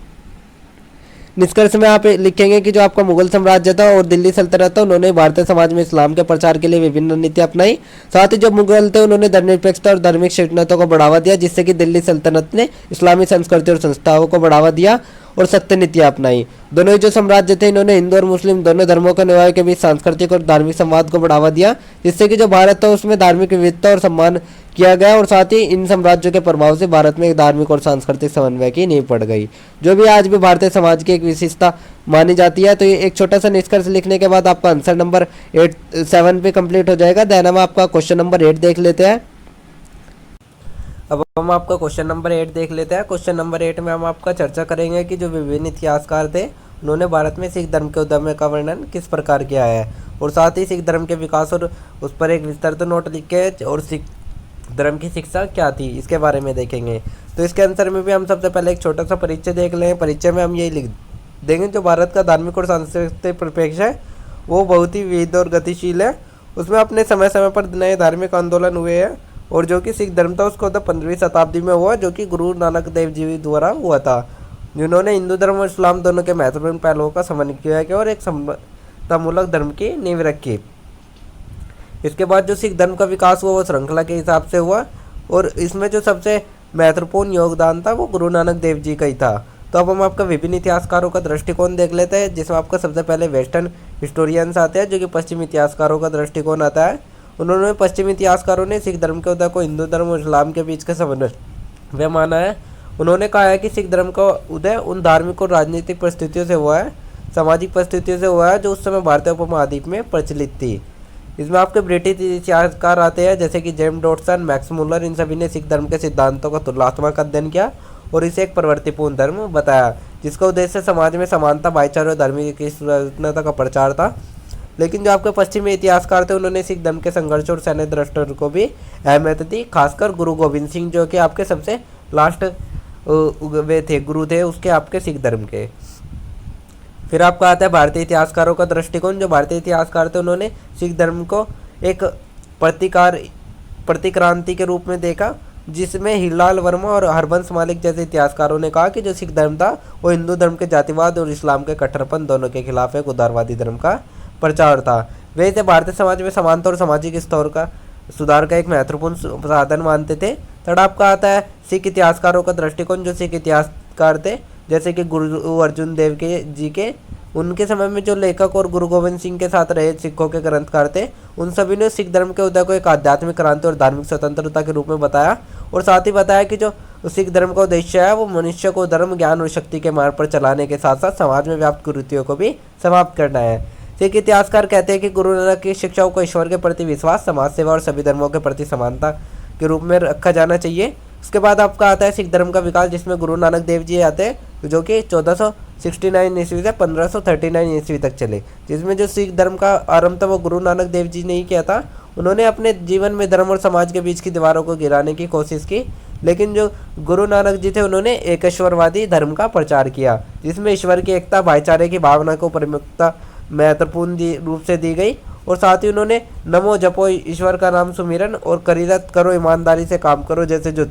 निष्कर्ष में आप लिखेंगे कि जो आपका मुगल साम्राज्य था और दिल्ली सल्तनत था, उन्होंने भारतीय समाज में इस्लाम के प्रचार के लिए विभिन्न नीतियां अपनाई। साथ ही जो मुगल थे उन्होंने धर्मनिरपेक्षता और धार्मिक शिष्टता को बढ़ावा दिया, जिससे कि दिल्ली सल्तनत ने इस्लामी संस्कृति और संस्थाओं को बढ़ावा दिया और सत्य नीतियां अपनाई। दोनों ही जो साम्राज्य थे इन्होंने हिंदू और मुस्लिम दोनों धर्मों के अनुयायियों के बीच सांस्कृतिक और धार्मिक संवाद को बढ़ावा दिया, जिससे कि जो भारत था उसमें धार्मिक विविधता और सम्मान किया गया, और साथ ही इन साम्राज्यों के प्रभाव से भारत में एक धार्मिक और सांस्कृतिक समन्वय की नींव पड़ गई, जो भी आज भी भारतीय समाज की एक विशेषता मानी जाती है। तो ये एक छोटा सा निष्कर्ष लिखने के बाद आपका आंसर नंबर 7 पे कंप्लीट हो जाएगा। देन हम आपका क्वेश्चन नंबर 8 देख लेते हैं। अब हम आपका क्वेश्चन नंबर 8 देख लेते हैं। क्वेश्चन नंबर 8 में हम आपका चर्चा करेंगे कि जो विभिन्न इतिहासकार थे उन्होंने भारत में सिख धर्म के उद्यम का वर्णन किस प्रकार किया है, और साथ ही सिख धर्म के विकास और उस पर एक विस्तृत नोट लिखे, और सिख धर्म की शिक्षा क्या थी इसके बारे में देखेंगे। तो इसके आंसर में भी हम सबसे पहले एक छोटा सा परिचय देख लें। परिचय में हम यही लिख देंगे, जो भारत का धार्मिक और सांस्कृतिक परिप्रेक्ष्य है वो बहुत ही विविध और गतिशील है। उसमें अपने समय समय पर नए धार्मिक आंदोलन हुए हैं, और जो कि सिख धर्म था उसको 15वीं शताब्दी में हुआ, जो कि गुरु नानक देव जी द्वारा हुआ था, जिन्होंने हिंदू धर्म और इस्लाम दोनों के महत्वपूर्ण पहलुओं का समन्वय किया और एक समतामूलक धर्म की नींव रखी। इसके बाद जो सिख धर्म का विकास हुआ वो श्रृंखला के हिसाब से हुआ, और इसमें जो सबसे महत्वपूर्ण योगदान था वो गुरु नानक देव जी का ही था। तो अब हम आपका विभिन्न इतिहासकारों का दृष्टिकोण देख लेते हैं, जिसमें आपका सबसे पहले वेस्टर्न हिस्टोरियंस आते हैं, जो कि पश्चिमी इतिहासकारों का दृष्टिकोण आता है। उन्होंने पश्चिमी इतिहासकारों ने सिख धर्म के उदय को हिंदू धर्म और इस्लाम के बीच का समन्वय माना है। उन्होंने कहा है कि सिख धर्म का उदय उन धार्मिक और राजनीतिक परिस्थितियों से हुआ है, सामाजिक परिस्थितियों से हुआ है, जो उस समय भारतीय उपमहाद्वीप में प्रचलित थी। इसमें आपके ब्रिटिश इतिहासकार आते हैं, जैसे कि जेम्स डॉटसन, मैक्स मुलर, इन सभी ने सिख धर्म के सिद्धांतों का तुलनात्मक अध्ययन किया और इसे एक प्रवृत्तिपूर्ण धर्म बताया, जिसका उद्देश्य समाज में समानता, भाईचारे और धार्मिक सहिष्णुता का प्रचार था। लेकिन जो आपके पश्चिमी इतिहासकार थे उन्होंने सिख धर्म के संघर्ष और सैन्य दृष्टि को भी अहमियत दी, खासकर गुरु गोविंद सिंह, जो कि आपके सबसे लास्ट वे थे, गुरु थे उसके आपके सिख धर्म के। फिर आपका आता है भारतीय इतिहासकारों का दृष्टिकोण। जो भारतीय इतिहासकार थे उन्होंने सिख धर्म को एक प्रतिक्रांति के रूप में देखा, जिसमें हीरलाल वर्मा और हरबंस मालिक जैसे इतिहासकारों ने कहा कि जो सिख धर्म था वो हिंदू धर्म के जातिवाद और इस्लाम के कट्टरपन दोनों के खिलाफ एक उदारवादी धर्म का प्रचार था। वे इसे भारतीय समाज में समानता और सामाजिक स्तर का सुधार का एक महत्वपूर्ण साधन मानते थे। थर्ड आपका आता है सिख इतिहासकारों का दृष्टिकोण। जो सिख इतिहासकार थे जैसे कि गुरु अर्जुन देव जी के उनके समय में जो लेखक और गुरु गोविंद सिंह के साथ रहे सिखों के ग्रंथकार थे, उन सभी ने सिख धर्म के उदय को एक आध्यात्मिक क्रांति और धार्मिक स्वतंत्रता के रूप में बताया, और साथ ही बताया कि जो सिख धर्म का उद्देश्य है वो मनुष्य को धर्म, ज्ञान और शक्ति के मार्ग पर चलाने के साथ साथ समाज में व्याप्त कुरीतियों को भी समाप्त करना है। सिख इतिहासकार कहते हैं कि गुरु नानक की शिक्षाओं को ईश्वर के प्रति विश्वास, समाज सेवा और सभी धर्मों के प्रति समानता के रूप में रखा जाना चाहिए। उसके बाद आपका आता है सिख धर्म का विकास, जिसमें गुरु नानक देव जी आते हैं, जो कि 1469 ईस्वी से 1539 ईस्वी तक चले। जिसमें जो सिख धर्म का आरंभ था वो गुरु नानक देव जी ने ही किया था। उन्होंने अपने जीवन में धर्म और समाज के बीच की दीवारों को गिराने की कोशिश की, लेकिन जो गुरु नानक जी थे उन्होंने एकेश्वरवादी धर्म का प्रचार किया, जिसमें ईश्वर की एकता, भाईचारे की भावना को प्रमुखता महत्वपूर्ण रूप से दी गई, और साथ ही उन्होंने नमो जपो ईश्वर का नाम सुमिरन और करीरत करो, ईमानदारी से काम करो जैसे जो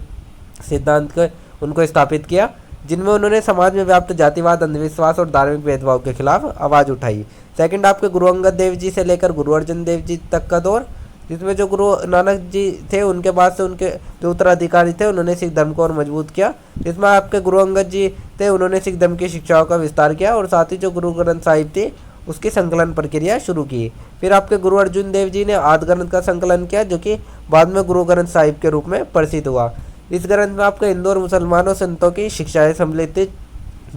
सिद्धांत को उनको स्थापित किया, जिनमें उन्होंने समाज में व्याप्त जातिवाद, अंधविश्वास और धार्मिक भेदभाव के खिलाफ आवाज़ उठाई। सेकंड आपके गुरु अंगद देव जी से लेकर गुरु अर्जुन देव जी तक का दौर, जिसमें जो गुरु नानक जी थे उनके बाद से उनके जो उत्तराधिकारी थे उन्होंने सिख धर्म को और मजबूत किया। जिसमें आपके गुरु अंगद जी थे उन्होंने सिख धर्म की शिक्षाओं का विस्तार किया, और साथ ही जो गुरु ग्रंथ साहिब थे उसकी संकलन प्रक्रिया शुरू की। फिर आपके गुरु अर्जुन देव जी ने आदि ग्रंथ का संकलन किया, जो कि बाद में गुरु ग्रंथ साहिब के रूप में प्रसिद्ध हुआ। इस ग्रंथ में आपके हिंदू और मुसलमानों संतों की शिक्षाएं सम्मिलित थी,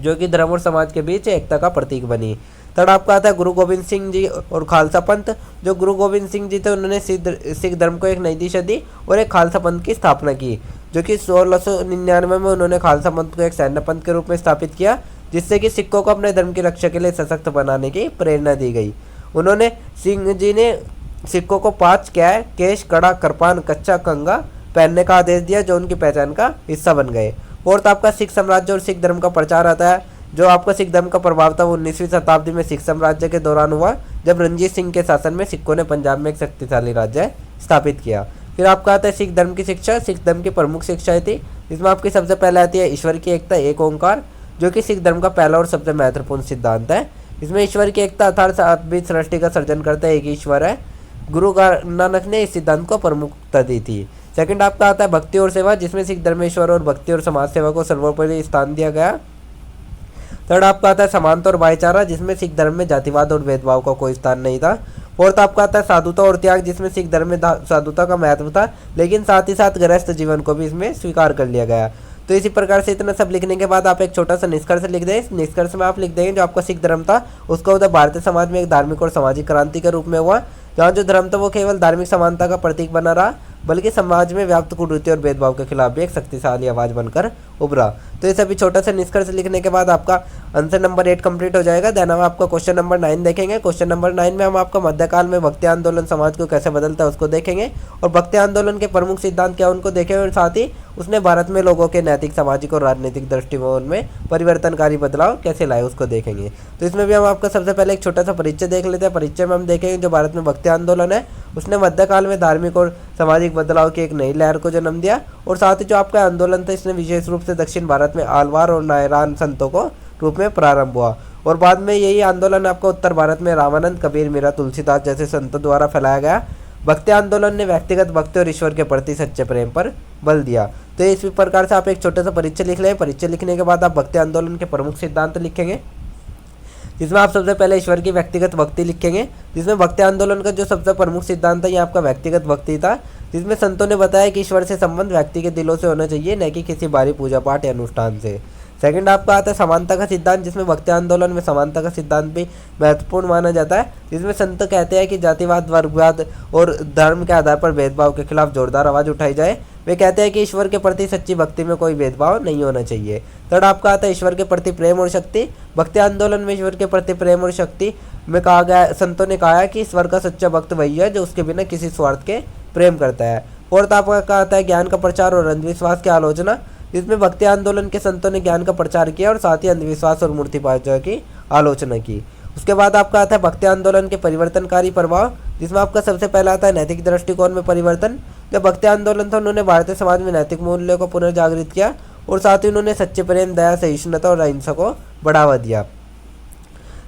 जो कि धर्म और समाज के बीच एकता का प्रतीक बनी। थर्ड आपका आता है गुरु गोविंद सिंह जी और खालसा पंथ। जो गुरु गोविंद सिंह जी थे उन्होंने सिख धर्म को एक नई दिशा दी और एक खालसा पंथ की स्थापना की, जो कि 1699 में उन्होंने खालसा पंथ को एक सैन्य पंथ के रूप में स्थापित किया, जिससे कि सिखों को अपने धर्म की रक्षा के लिए सशक्त बनाने की प्रेरणा दी गई। उन्होंने सिंह जी ने सिखों को 5 कैय, केश, कड़ा, कृपान, कच्चा, कंगा पहनने का आदेश दिया, जो उनकी पहचान का हिस्सा बन गए। फोर्थ आपका सिख साम्राज्य और सिख धर्म का प्रचार आता है। जो आपका सिख धर्म का प्रभाव था वो 19वीं शताब्दी में सिख साम्राज्य के दौरान हुआ, जब रणजीत सिंह के शासन में सिखों ने पंजाब में एक शक्तिशाली राज्य स्थापित किया। फिर आपका आता है सिख धर्म की शिक्षा। सिख धर्म की प्रमुख शिक्षाएं थी, इसमें आपकी सबसे पहले आती है ईश्वर की एकता, एक ओंकार, जो कि सिख धर्म का पहला और सबसे महत्वपूर्ण सिद्धांत है। इसमें ईश्वर की एकता अर्थात आत्मिक सृष्टि का सर्जन करता है एक ईश्वर है। गुरु नानक ने इस सिद्धांत को प्रमुखता दी थी। सेकंड आपका आता है भक्ति और सेवा, जिसमें सिख धर्म में ईश्वर और भक्ति और समाज सेवा को सर्वोपरि स्थान दिया गया। थर्ड आपका आता है समानता और भाईचारा, जिसमें सिख धर्म में जातिवाद और भेदभाव का कोई स्थान नहीं था। फोर्थ आपका आता है साधुता और त्याग, जिसमें सिख धर्म में साधुता का महत्व था, लेकिन साथ ही साथ गृहस्थ जीवन को भी इसमें स्वीकार कर लिया गया। तो इसी प्रकार से इतना सब लिखने के बाद आप एक छोटा सा निष्कर्ष लिख दें। इस निष्कर्ष में आप लिख देंगे जो आपका सिख धर्म था उसका उदय भारतीय समाज में एक धार्मिक और सामाजिक क्रांति के रूप में हुआ, जहाँ जो धर्म था वो केवल धार्मिक समानता का प्रतीक बना रहा, बल्कि समाज में व्याप्त कुरीति और भेदभाव के खिलाफ भी एक शक्तिशाली आवाज बनकर उभरा। तो ये सभी छोटा सा निष्कर्ष लिखने के बाद आपका आंसर नंबर 8 कंप्लीट हो जाएगा। देन हम आपका क्वेश्चन नंबर 9 देखेंगे। क्वेश्चन नंबर 9 में हम आपका मध्यकाल में भक्ति आंदोलन समाज को कैसे बदलता है उसको देखेंगे, और भक्ति आंदोलन के प्रमुख सिद्धांत क्या उनको देखेंगे, और साथ ही उसने भारत में लोगों के नैतिक, सामाजिक और राजनीतिक दृष्टिकोण में परिवर्तनकारी बदलाव कैसे लाए उसको देखेंगे। तो इसमें भी हम आपका सबसे पहले एक छोटा सा परिचय देख लेते हैं। परिचय में हम देखेंगे जो भारत में भक्ति आंदोलन है उसने मध्यकाल में धार्मिक और सामाजिक बदलाव की एक नई लहर को जन्म दिया, और साथ ही जो आपका आंदोलन था इसने विशेष रूप से दक्षिण भारत में आलवार और नायरान संतों को रूप में प्रारंभ हुआ, और बाद में यही आंदोलन आपका उत्तर भारत में रामानंद, कबीर, मीरा, तुलसीदास जैसे संतों द्वारा फैलाया गया। भक्ति आंदोलन ने व्यक्तिगत भक्ति और ईश्वर के प्रति सच्चे प्रेम पर बल दिया। तो इस प्रकार से आप एक छोटा सा परिचय लिख लें। परिचय लिखने के बाद आप भक्ति आंदोलन के प्रमुख सिद्धांत लिखेंगे, जिसमें आप सबसे पहले ईश्वर की व्यक्तिगत भक्ति लिखेंगे, जिसमें भक्ति आंदोलन का जो सबसे प्रमुख सिद्धांत है ये आपका व्यक्तिगत भक्ति था, जिसमें संतों ने बताया कि ईश्वर से संबंध व्यक्ति के दिलों से होना चाहिए, न कि किसी बाहरी पूजा पाठ या अनुष्ठान से। सेकंड आपका आता है समानता का सिद्धांत, जिसमें भक्ति आंदोलन में समानता का सिद्धांत भी महत्वपूर्ण माना जाता है, जिसमें संत कहते हैं कि जातिवाद, वर्गवाद और धर्म के आधार पर भेदभाव के खिलाफ जोरदार आवाज़ उठाई जाए। वे कहते हैं कि ईश्वर के प्रति सच्ची भक्ति में कोई भेदभाव नहीं होना चाहिए। थर्ड आपका आता है ईश्वर के प्रति प्रेम और शक्ति। भक्ति आंदोलन में ईश्वर के प्रति प्रेम और शक्ति में कहा गया, संतों ने कहा है कि ईश्वर का सच्चा भक्त वही है जो उसके बिना किसी स्वार्थ के प्रेम करता है। फोर्थ आपका आता है ज्ञान का प्रचार और अंधविश्वास की आलोचना, जिसमें भक्ति आंदोलन के संतों ने ज्ञान का प्रचार किया और साथ ही अंधविश्वास और मूर्ति पूजा की आलोचना की। उसके बाद आपका आता है भक्ति आंदोलन के परिवर्तनकारी प्रभाव, जिसमें आपका सबसे पहला आता है नैतिक दृष्टिकोण में परिवर्तन। जब भक्ति आंदोलन था उन्होंने भारतीय समाज में नैतिक मूल्यों को पुनर्जागृत किया, और साथ ही उन्होंने सच्चे प्रेम, दया, सहिष्णुता और अहिंसा को बढ़ावा दिया।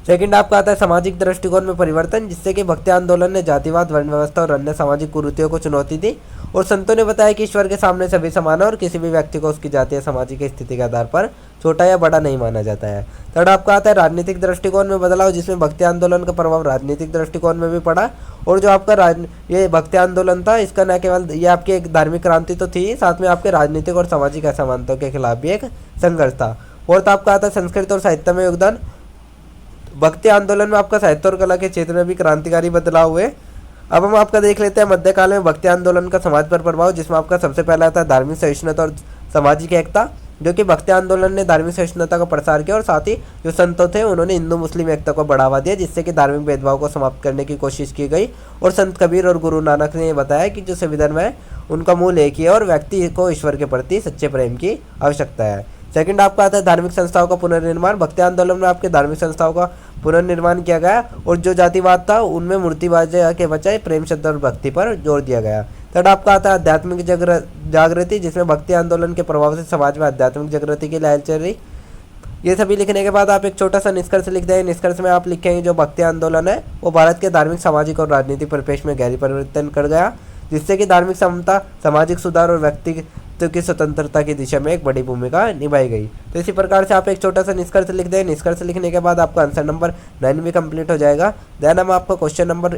सेकंड आपका आता है सामाजिक दृष्टिकोण में परिवर्तन, जिससे कि भक्ति आंदोलन ने जातिवाद, वर्ण व्यवस्था और अन्य सामाजिक कुरीतियों को चुनौती दी, और संतों ने बताया कि ईश्वर के सामने सभी समान है और किसी भी व्यक्ति को उसकी जाति या सामाजिक स्थिति के आधार पर छोटा या बड़ा नहीं माना जाता है। थर्ड आपका आता है राजनीतिक दृष्टिकोण में बदलाव, जिसमें भक्ति आंदोलन का प्रभाव राजनीतिक दृष्टिकोण में भी पड़ा, और जो आपका ये भक्ति आंदोलन था इसका न केवल ये आपकी एक धार्मिक क्रांति तो थी, साथ में आपके राजनीतिक और सामाजिक असमानताओं के खिलाफ भी एक संघर्ष था। फोर्थ आपका आता है संस्कृत और साहित्य में योगदान। भक्ति आंदोलन में आपका साहित्य और कला के क्षेत्र में भी क्रांतिकारी बदलाव हुए। अब हम आपका देख लेते हैं मध्यकाल में भक्ति आंदोलन का समाज पर प्रभाव, जिसमें आपका सबसे पहला आता है धार्मिक सहिष्णुता और सामाजिक एकता, जो कि भक्ति आंदोलन ने धार्मिक सहिष्णुता का प्रसार किया, और साथ ही जो संतों थे उन्होंने हिंदू मुस्लिम एकता को बढ़ावा दिया, जिससे कि धार्मिक भेदभाव को समाप्त करने की कोशिश की गई। और संत कबीर और गुरु नानक ने बताया कि जो सभी धर्म है उनका मूल एक ही है और व्यक्ति को ईश्वर के प्रति सच्चे प्रेम की आवश्यकता है। सेकंड आपका आता है धार्मिक संस्थाओं का पुनर्निर्माण। भक्ति आंदोलन में आपके धार्मिक संस्थाओं का पुनर्निर्माण किया गया, और जो जातिवाद था उनमें मूर्तिवाद के बजाय प्रेम, श्रद्धा और भक्ति पर जोर दिया गया। थर्ड आपका आता है आध्यात्मिक जागृति, जिसमें भक्ति आंदोलन के प्रभाव से समाज में आध्यात्मिक जागृति की लहर चल रही। ये सभी लिखने के बाद आप एक छोटा सा निष्कर्ष लिख दें। निष्कर्ष में आप लिखेंगे जो भक्ति आंदोलन है वो भारत के धार्मिक, सामाजिक और राजनीतिक परिपेक्ष में गहरी परिवर्तन कर गया, जिससे कि धार्मिक समता, सामाजिक सुधार और व्यक्तित्व की स्वतंत्रता की दिशा में एक बड़ी भूमिका निभाई गई। तो इसी प्रकार से आप एक छोटा सा निष्कर्ष लिख दें। निष्कर्ष लिखने के बाद आपका आंसर नंबर 9 भी कंप्लीट हो जाएगा। देन हम आपका क्वेश्चन नंबर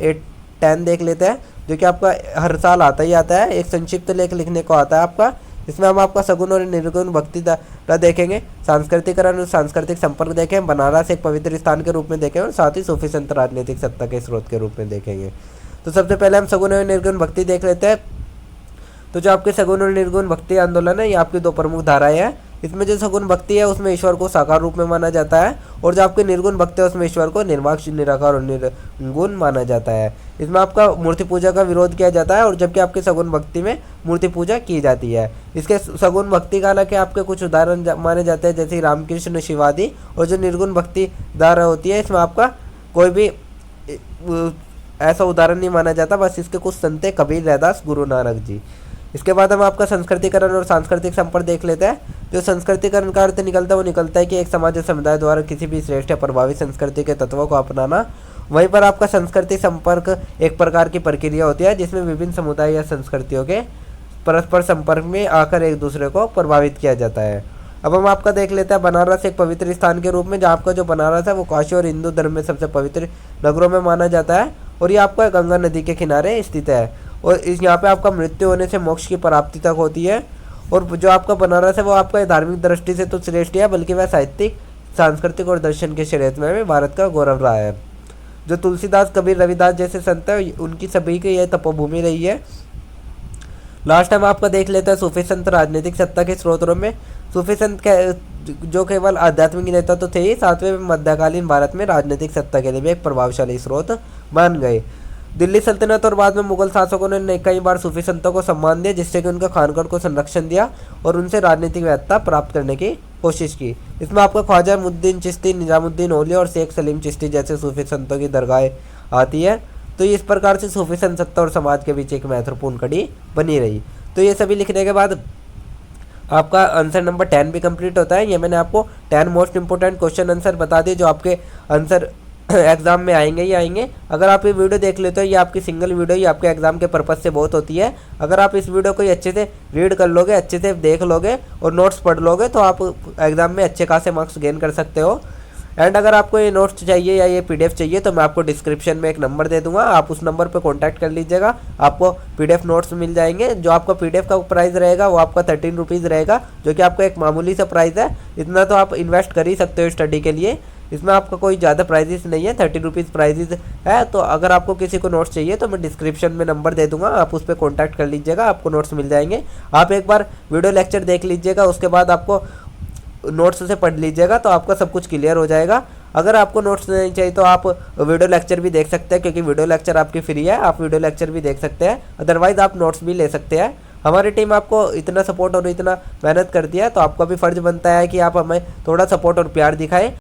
10 देख लेते हैं, जो कि आपका हर साल आता ही आता है। एक संक्षिप्त लेख लिखने को आता है आपका इसमें हम आपका सगुण और निर्गुण भक्ति धारा देखेंगे, सांस्कृतिकरण और सांस्कृतिक संपर्क देखें, बनारस एक पवित्र स्थान के रूप में देखें और साथ ही सूफी संत राजनीतिक सत्ता के स्रोत के रूप में देखेंगे। तो सबसे पहले हम सगुण और निर्गुण भक्ति देख लेते हैं। तो जो आपके सगुण और निर्गुण भक्ति आंदोलन है, ये आपकी दो प्रमुख धाराएं हैं। इसमें जो सगुण भक्ति है उसमें ईश्वर को साकार रूप में माना जाता है, और जो आपकी निर्गुण भक्ति है उसमें ईश्वर को निर्वाक, निराकार और निर्गुण माना जाता है। इसमें आपका मूर्ति पूजा का विरोध किया जाता है, और जबकि आपकी सगुण भक्ति में मूर्ति पूजा की जाती है। इसके सगुण भक्ति का हालांकि आपके कुछ उदाहरण माने जाते हैं, जैसे रामकृष्ण शिवादी। और जो निर्गुण भक्ति धारा होती है, इसमें आपका कोई भी ऐसा उदाहरण नहीं माना जाता, बस इसके कुछ संत हैं, कबीर, रैदास, गुरु नानक जी। इसके बाद हम आपका संस्कृतिकरण और सांस्कृतिक संपर्क देख लेते हैं। जो संस्कृतिकरण का अर्थ निकलता है वो निकलता है कि एक समाज या समुदाय द्वारा किसी भी श्रेष्ठ या प्रभावी संस्कृति के तत्वों को अपनाना। वहीं पर आपका सांस्कृतिक संपर्क एक प्रकार की प्रक्रिया होती है जिसमें विभिन्न समुदाय या संस्कृतियों के परस्पर संपर्क में आकर एक दूसरे को प्रभावित किया जाता है। अब हम आपका देख लेते हैं बनारस एक पवित्र स्थान के रूप में, जहाँ आपका जो बनारस है वो काशी और हिंदू धर्म में सबसे पवित्र नगरों में माना जाता है, और ये आपका गंगा नदी के किनारे स्थित है, और इस यहाँ पे आपका मृत्यु होने से मोक्ष की प्राप्ति तक होती है। और जो आपका बनारस है वो आपका धार्मिक दृष्टि से तो श्रेष्ठ है, बल्कि वह साहित्यिक, सांस्कृतिक और दर्शन के क्षेत्र में भी भारत का गौरव रहा है। जो तुलसीदास, कबीर, रविदास जैसे संत है, उनकी सभी की यह तपोभूमि रही है। लास्ट टाइम आपका देख लेते हैं सूफी संत राजनीतिक सत्ता के स्रोतों में। सूफी संत जो केवल आध्यात्मिक नेता तो थे ही, साथ में मध्यकालीन भारत में राजनीतिक सत्ता के लिए भी एक प्रभावशाली स्रोत बन गए। दिल्ली सल्तनत और बाद में मुगल शासकों ने कई बार सूफी संतों को सम्मान दिया, जिससे कि उनका खानगढ़ को संरक्षण दिया और उनसे राजनीतिक वैधता प्राप्त करने की कोशिश की। इसमें आपका ख्वाजा मुद्दीन चिश्ती, निजामुद्दीन औलिया और शेख सलीम चिश्ती जैसे सूफी संतों की दरगाहें आती है। तो इस प्रकार से सूफी संत सत्ता और समाज के बीच एक महत्वपूर्ण कड़ी बनी रही। तो ये सभी लिखने के बाद आपका आंसर नंबर 10 भी कंप्लीट होता है। ये मैंने आपको 10 मोस्ट इंपोर्टेंट क्वेश्चन आंसर बता दिए जो आपके आंसर एग्जाम में आएंगे ही आएंगे। अगर आप ये वीडियो देख लेते हो, ये आपकी सिंगल वीडियो ही आपके एग्जाम के पर्पज से बहुत होती है। अगर आप इस वीडियो को अच्छे से रीड कर लोगे, अच्छे से देख लोगे और नोट्स पढ़ लोगे, तो आप एग्जाम में अच्छे खासे मार्क्स गेन कर सकते हो। एंड अगर आपको ये नोट्स चाहिए या ये पीडीएफ चाहिए, तो मैं आपको डिस्क्रिप्शन में एक नंबर दे दूंगा, आप उस नंबर पे कांटेक्ट कर लीजिएगा, आपको पीडीएफ नोट्स मिल जाएंगे। जो आपका पीडीएफ का प्राइस रहेगा वो आपका 13 रुपीज़ रहेगा, जो कि आपका एक मामूली सा प्राइस है। इतना तो आप इन्वेस्ट कर ही सकते हो स्टडी के लिए, इसमें आपका कोई ज़्यादा प्राइजेस नहीं है, 30 रुपीज़ प्राइजेस है। तो अगर आपको किसी को नोट्स चाहिए तो मैं डिस्क्रिप्शन में नंबर दे दूंगा, आप उस पर कॉन्टैक्ट कर लीजिएगा, आपको नोट्स मिल जाएंगे। आप एक बार वीडियो लेक्चर देख लीजिएगा, उसके बाद आपको नोट्स से पढ़ लीजिएगा, तो आपका सब कुछ क्लियर हो जाएगा। अगर आपको नोट्स नहीं चाहिए तो आप वीडियो लेक्चर भी देख सकते हैं, क्योंकि वीडियो लेक्चर आपकी फ्री है, आप वीडियो लेक्चर भी देख सकते हैं। अदरवाइज आप नोट्स भी ले सकते हैं। हमारी टीम आपको इतना सपोर्ट और इतना मेहनत करती है, तो आपका भी फ़र्ज़ बनता है कि आप हमें थोड़ा सपोर्ट और प्यार दिखाएं।